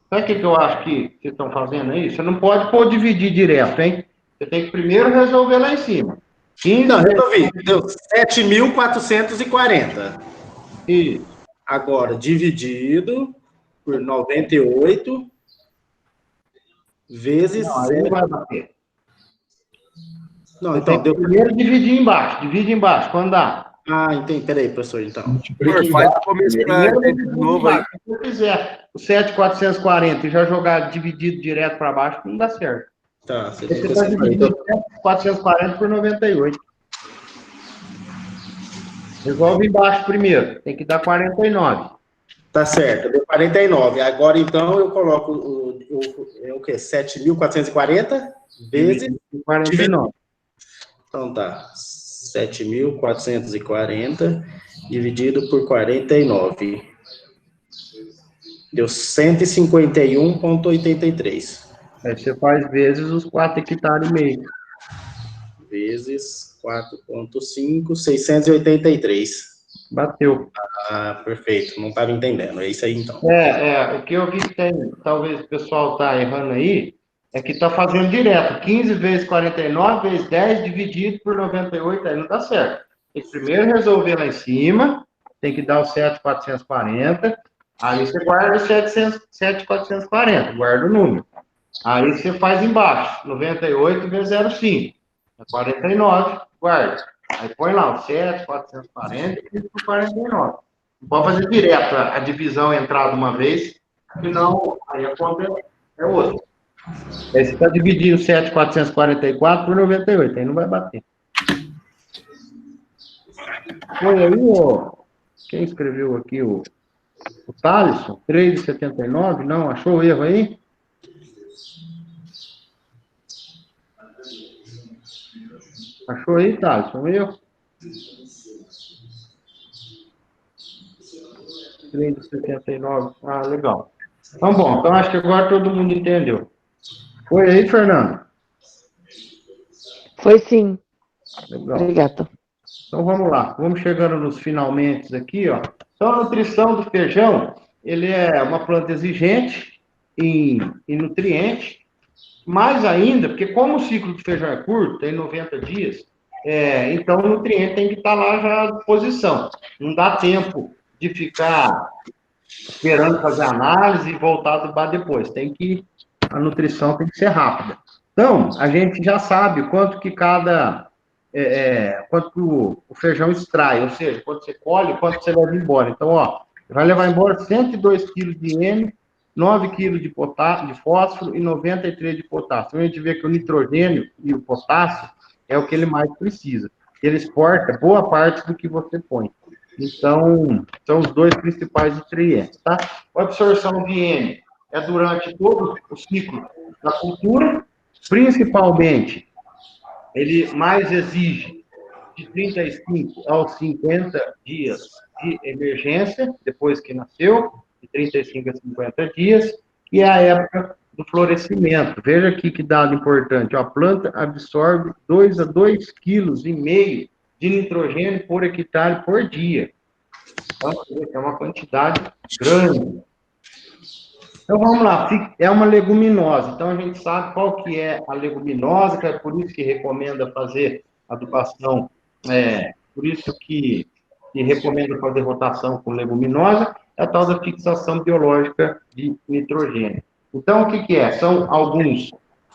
Sabe o que eu acho que vocês estão fazendo aí? Você não pode pôr dividir direto, hein? Você tem que primeiro resolver lá em cima. 15 Não, resolvi. Deu 7.440. Isso. Agora, dividido por 98 vezes Não, aí não vai bater. Não, Você então, tem que primeiro dividir embaixo. Divide embaixo, quando dá. Ah, entendi. Peraí, professor, então. Faz o começo de novo aí. Se você fizer o 7,440 e já jogar dividido direto para baixo, não dá certo. Tá, você Você está dividindo 7,440 por 98. Resolve embaixo primeiro. Tem que dar 49. Tá certo, deu 49. Agora, então, eu coloco o quê? 7.440 vezes 49. Então tá. 7.440 dividido por 49. Deu 151,83. Aí você faz vezes os 4 hectares e meio. Vezes 4,5, 683. Bateu. Ah, perfeito. Não estava entendendo. É isso aí, então. O que eu vi que tem, talvez o pessoal tá errando aí, é que tá fazendo direto. 15 vezes 49 vezes 10 dividido por 98, aí não dá certo. Tem que primeiro resolver lá em cima, tem que dar o 7,440, aí você guarda o 7,440, guarda o número. Aí você faz embaixo, 98 vezes 0,5, é 49, guarda. Aí põe lá o 7,440 e por 49. Não pode fazer direto a divisão entrar de uma vez, senão aí a conta é outra. Aí você está dividindo 7,444 por 98, aí não vai bater. Foi aí, quem escreveu aqui, o Thaleson, 3,79, não, achou o erro aí? Achou aí, Thaleson, o erro? 3,79, ah, legal. Então, bom, então acho que agora todo mundo entendeu. Foi aí, Fernando? Foi sim. Legal. Obrigada. Então vamos lá, vamos chegando nos finalmente aqui, ó. Então a nutrição do feijão, ele é uma planta exigente em nutrientes, mais ainda, porque como o ciclo do feijão é curto, tem 90 dias, então o nutriente tem que estar lá já à disposição. Não dá tempo de ficar esperando fazer análise e voltar do bar depois. A nutrição tem que ser rápida. Então, a gente já sabe quanto que quanto que o feijão extrai, ou seja, quando você colhe, quanto você leva embora. Então, vai levar embora 102 kg de N, 9 kg de fósforo e 93 de potássio. Então, a gente vê que o nitrogênio e o potássio é o que ele mais precisa. Ele exporta boa parte do que você põe. Então, são os dois principais nutrientes, tá? A absorção de N é durante todo o ciclo da cultura, principalmente ele mais exige de 35 aos 50 dias de emergência, depois que nasceu, de 35 a 50 dias, e a época do florescimento. Veja aqui que dado importante, a planta absorve 2 a 2,5 kg de nitrogênio por hectare por dia. Então, é uma quantidade grande. Então, vamos lá, é uma leguminosa, então a gente sabe qual que é a leguminosa, que é por isso que recomenda fazer adubação, por isso que recomenda fazer rotação com leguminosa, é a tal da fixação biológica de nitrogênio. Então, o que é? São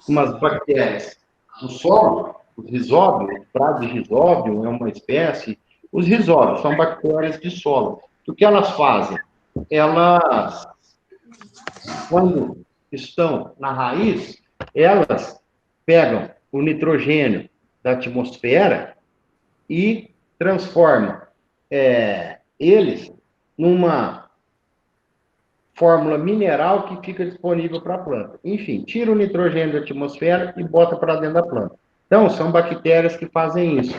umas bactérias do solo, os risóbios, o Bradyrhizóbio é uma espécie, os risóbios são bactérias de solo. O que elas fazem? Elas, quando estão na raiz, elas pegam o nitrogênio da atmosfera e transformam eles numa fórmula mineral que fica disponível para a planta. Enfim, tira o nitrogênio da atmosfera e bota para dentro da planta. Então, são bactérias que fazem isso.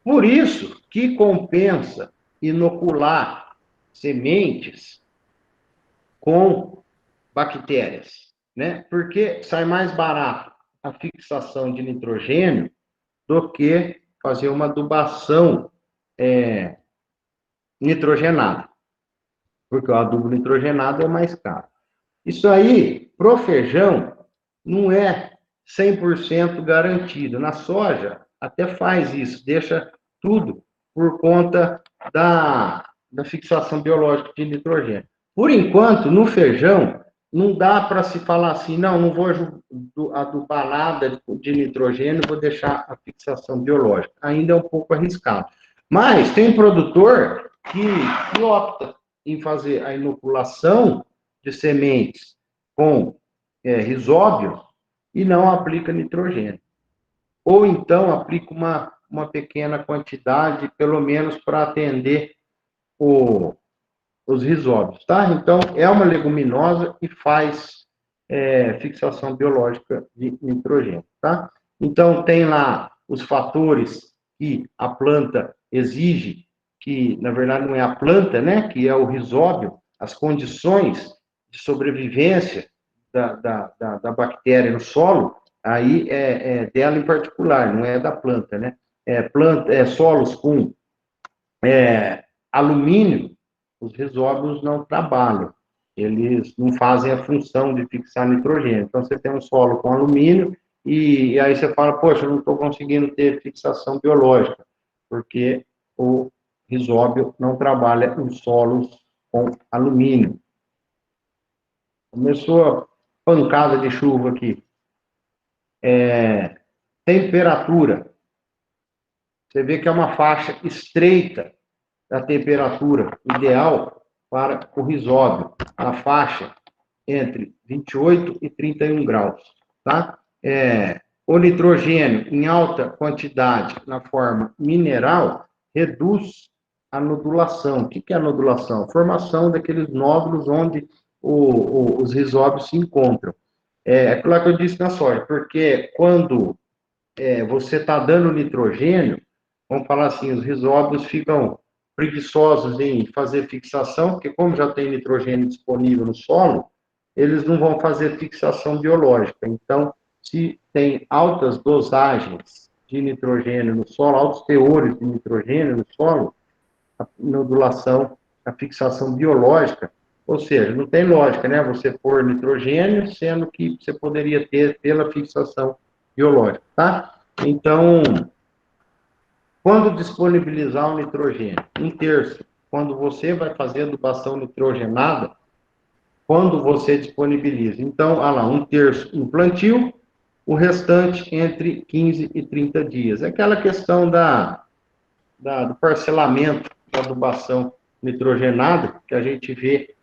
Por isso que compensa inocular sementes com bactérias, né? Porque sai mais barato a fixação de nitrogênio do que fazer uma adubação nitrogenada, porque o adubo nitrogenado é mais caro. Isso aí, pro feijão, não é 100% garantido. Na soja, até faz isso, deixa tudo por conta da fixação biológica de nitrogênio. Por enquanto, no feijão, não dá para se falar assim, não vou adubar nada de nitrogênio, vou deixar a fixação biológica. Ainda é um pouco arriscado. Mas tem produtor que opta em fazer a inoculação de sementes com risóbio e não aplica nitrogênio. Ou então aplica uma pequena quantidade, pelo menos para atender os risóbios, tá? Então, é uma leguminosa e faz fixação biológica de nitrogênio, tá? Então, tem lá os fatores que a planta exige, que, na verdade, não é a planta, né? Que é o risóbio, as condições de sobrevivência da bactéria no solo, aí é dela em particular, não é da planta, né? Solos com alumínio, os risóbios não trabalham, eles não fazem a função de fixar nitrogênio. Então, você tem um solo com alumínio e aí você fala, poxa, eu não estou conseguindo ter fixação biológica, porque o risóbio não trabalha em solos com alumínio. Começou a pancada de chuva aqui. Temperatura. Você vê que é uma faixa estreita da temperatura ideal para o risóbio, a faixa entre 28 e 31 graus, tá? O nitrogênio em alta quantidade na forma mineral reduz a nodulação. O que é a nodulação? Formação daqueles nódulos onde os risóbios se encontram. É claro que eu disse na soja, porque quando você está dando nitrogênio, vamos falar assim, os risóbios ficam preguiçosos em fazer fixação, porque como já tem nitrogênio disponível no solo, eles não vão fazer fixação biológica. Então, se tem altas dosagens de nitrogênio no solo, altos teores de nitrogênio no solo, a nodulação, a fixação biológica, ou seja, não tem lógica, né? Você pôr nitrogênio, sendo que você poderia ter pela fixação biológica, tá? Então, quando disponibilizar o nitrogênio? 1/3. Quando você vai fazer adubação nitrogenada, quando você disponibiliza. Então, olha lá, 1/3 no plantio, o restante entre 15 e 30 dias. É aquela questão do parcelamento da adubação nitrogenada, que a gente vê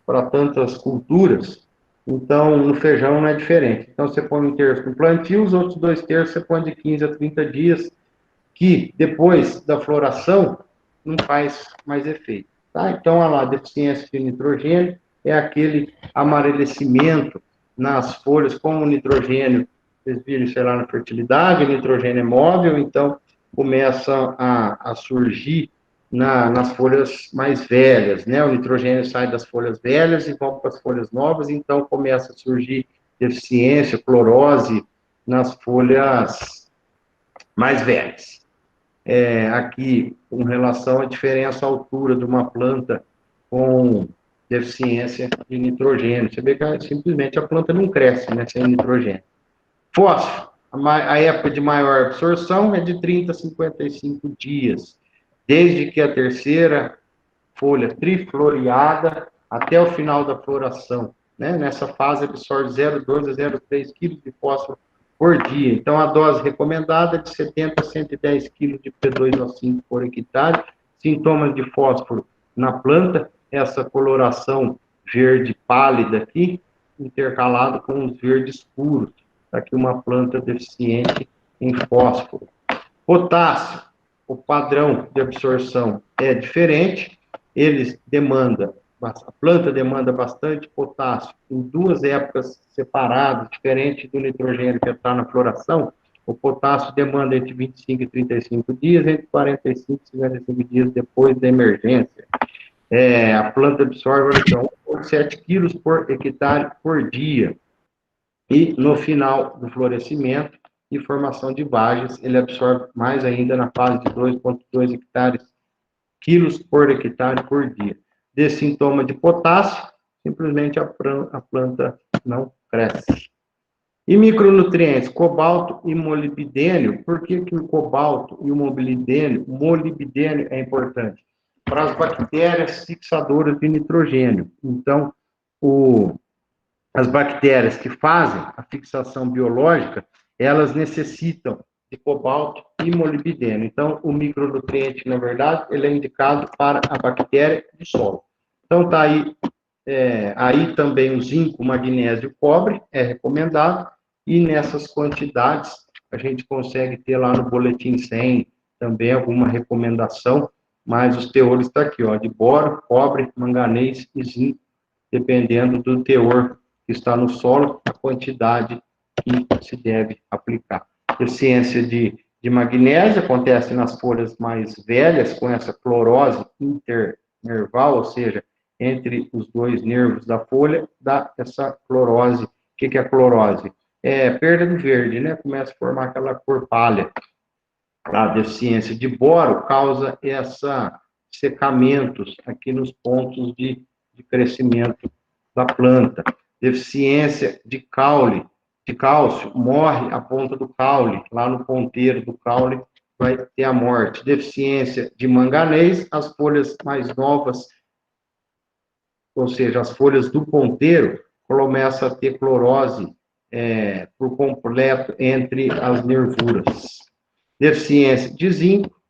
para tantas culturas. Então, no feijão não é diferente. Então, você põe 1/3 no plantio, os outros 2/3 você põe de 15 a 30 dias, que depois da floração não faz mais efeito. Tá? Então, olha lá, a deficiência de nitrogênio é aquele amarelecimento nas folhas, como o nitrogênio vocês viram isso aí lá na fertilidade, o nitrogênio é móvel, então começa a surgir nas folhas mais velhas, né? O nitrogênio sai das folhas velhas e vão para as folhas novas, então começa a surgir deficiência, clorose nas folhas mais velhas. Aqui, com relação à diferença à altura de uma planta com deficiência de nitrogênio. Você vê que simplesmente a planta não cresce, né, sem nitrogênio. Fósforo, a época de maior absorção é de 30 a 55 dias, desde que a terceira folha trifloreada até o final da floração. Né? Nessa fase, absorve 0,2 a 0,3 kg de fósforo por dia. Então, a dose recomendada é de 70 a 110 kg de P2O5 por hectare. Sintomas de fósforo na planta, essa coloração verde pálida aqui, intercalado com os verdes escuros, aqui uma planta deficiente em fósforo. Potássio, o padrão de absorção é diferente, a planta demanda bastante potássio em duas épocas separadas, diferente do nitrogênio que está na floração. O potássio demanda entre 25 e 35 dias, entre 45 e 55 dias depois da emergência. A planta absorve 1,7 quilos por hectare por dia. E no final do florescimento e formação de vagens, ele absorve mais ainda na fase de 2,2 quilos por hectare por dia. De sintoma de potássio, simplesmente a planta não cresce. E micronutrientes, cobalto e molibdênio. Por que o cobalto e o molibdênio é importante? Para as bactérias fixadoras de nitrogênio. Então, as bactérias que fazem a fixação biológica, elas necessitam de cobalto e molibdênio. Então, o micronutriente, na verdade, ele é indicado para a bactéria de solo. Então, está aí, aí também o zinco, o magnésio e o cobre é recomendado, e nessas quantidades, a gente consegue ter lá no boletim 100 também alguma recomendação, mas os teores estão aqui, ó, de boro, cobre, manganês e zinco, dependendo do teor que está no solo, a quantidade que se deve aplicar. Deficiência de magnésio acontece nas folhas mais velhas, com essa clorose internerval, ou seja, entre os dois nervos da folha, dá essa clorose. O que é a clorose? É perda do verde, né? Começa a formar aquela cor pálida. A deficiência de boro causa secamentos aqui nos pontos de crescimento da planta. Deficiência de cálcio, morre a ponta do caule, lá no ponteiro do caule vai ter a morte. Deficiência de manganês, as folhas mais novas, ou seja, as folhas do ponteiro, começa a ter clorose por completo entre as nervuras. Deficiência de zinco,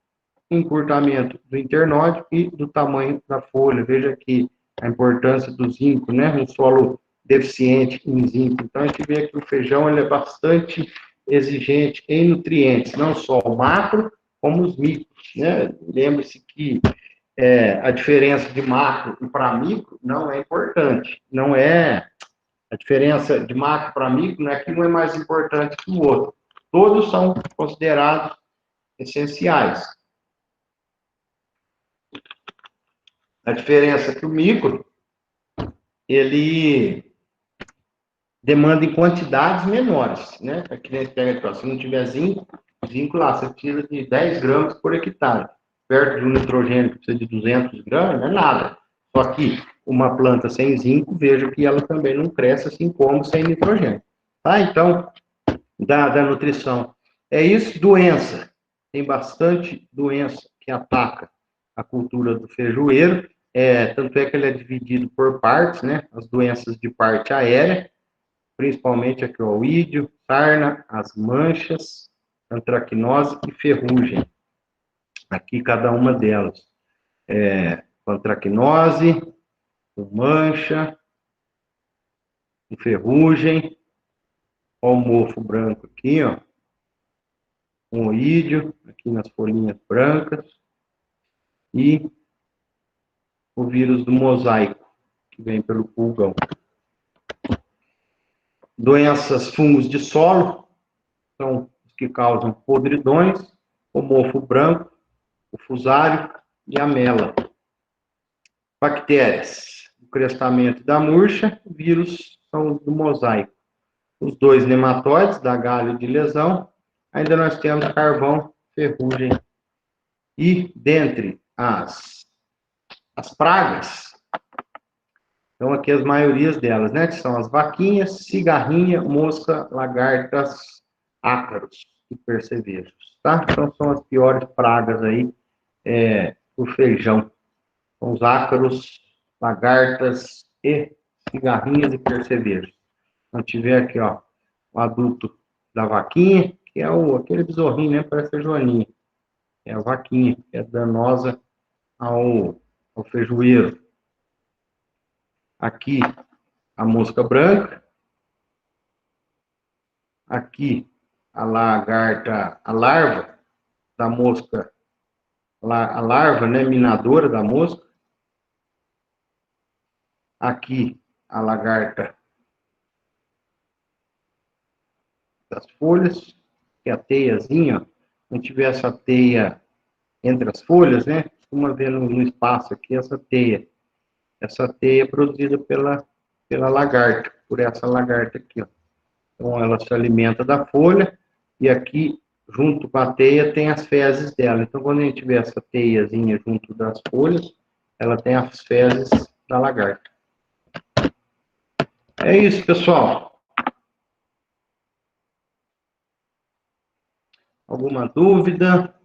encurtamento do internode e do tamanho da folha. Veja aqui a importância do zinco, né? Um solo deficiente em zinco. Então, a gente vê que o feijão ele é bastante exigente em nutrientes, não só o macro, como os micros, né? Lembre-se que a diferença de macro para micro não é importante. Não é a diferença de macro para micro, não é que um é mais importante que o outro. Todos são considerados essenciais. A diferença é que o micro, ele demanda em quantidades menores, né? Aqui nesse pega, se não tiver zinco lá, você precisa de 10 gramas por hectare. Perto de um nitrogênio que precisa de 200 gramas, não é nada. Só que uma planta sem zinco, veja que ela também não cresce assim como sem nitrogênio. Tá? Então, da nutrição. É isso, doença. Tem bastante doença que ataca a cultura do feijoeiro. Tanto é que ele é dividido por partes, né? As doenças de parte aérea, principalmente aqui o oídio, sarna, as manchas, antracnose e ferrugem. Aqui cada uma delas. Antracnose, mancha, ferrugem, ó, o mofo branco aqui, ó. Um oídio, aqui nas folhinhas brancas. E o vírus do mosaico, que vem pelo pulgão. Doenças, fungos de solo, são os que causam podridões, o mofo branco, o fusário e a mela. Bactérias, o crestamento da murcha, vírus são os do mosaico. Os 2 nematóides, da galho de lesão, ainda nós temos carvão, ferrugem. E dentre as pragas, então aqui as maiorias delas, né, que são as vaquinhas, cigarrinha, mosca, lagartas, ácaros e percevejos, tá? Então são as piores pragas aí do feijão. São os ácaros, lagartas e cigarrinhas e percevejos. Então tiver aqui, ó, o adulto da vaquinha, que é aquele besorrinho, né, parece a joaninha. É a vaquinha, que é danosa ao feijoeiro. Aqui, a mosca branca. Aqui, a lagarta, a larva da mosca, a larva, né, minadora da mosca. Aqui, a lagarta das folhas, que é a teiazinha, ó. Não tiver essa teia entre as folhas, né? Costuma ver no espaço aqui essa teia. Essa teia é produzida pela lagarta, por essa lagarta aqui, ó. Então, ela se alimenta da folha e aqui, junto com a teia, tem as fezes dela. Então, quando a gente vê essa teiazinha junto das folhas, ela tem as fezes da lagarta. É isso, pessoal. Alguma dúvida?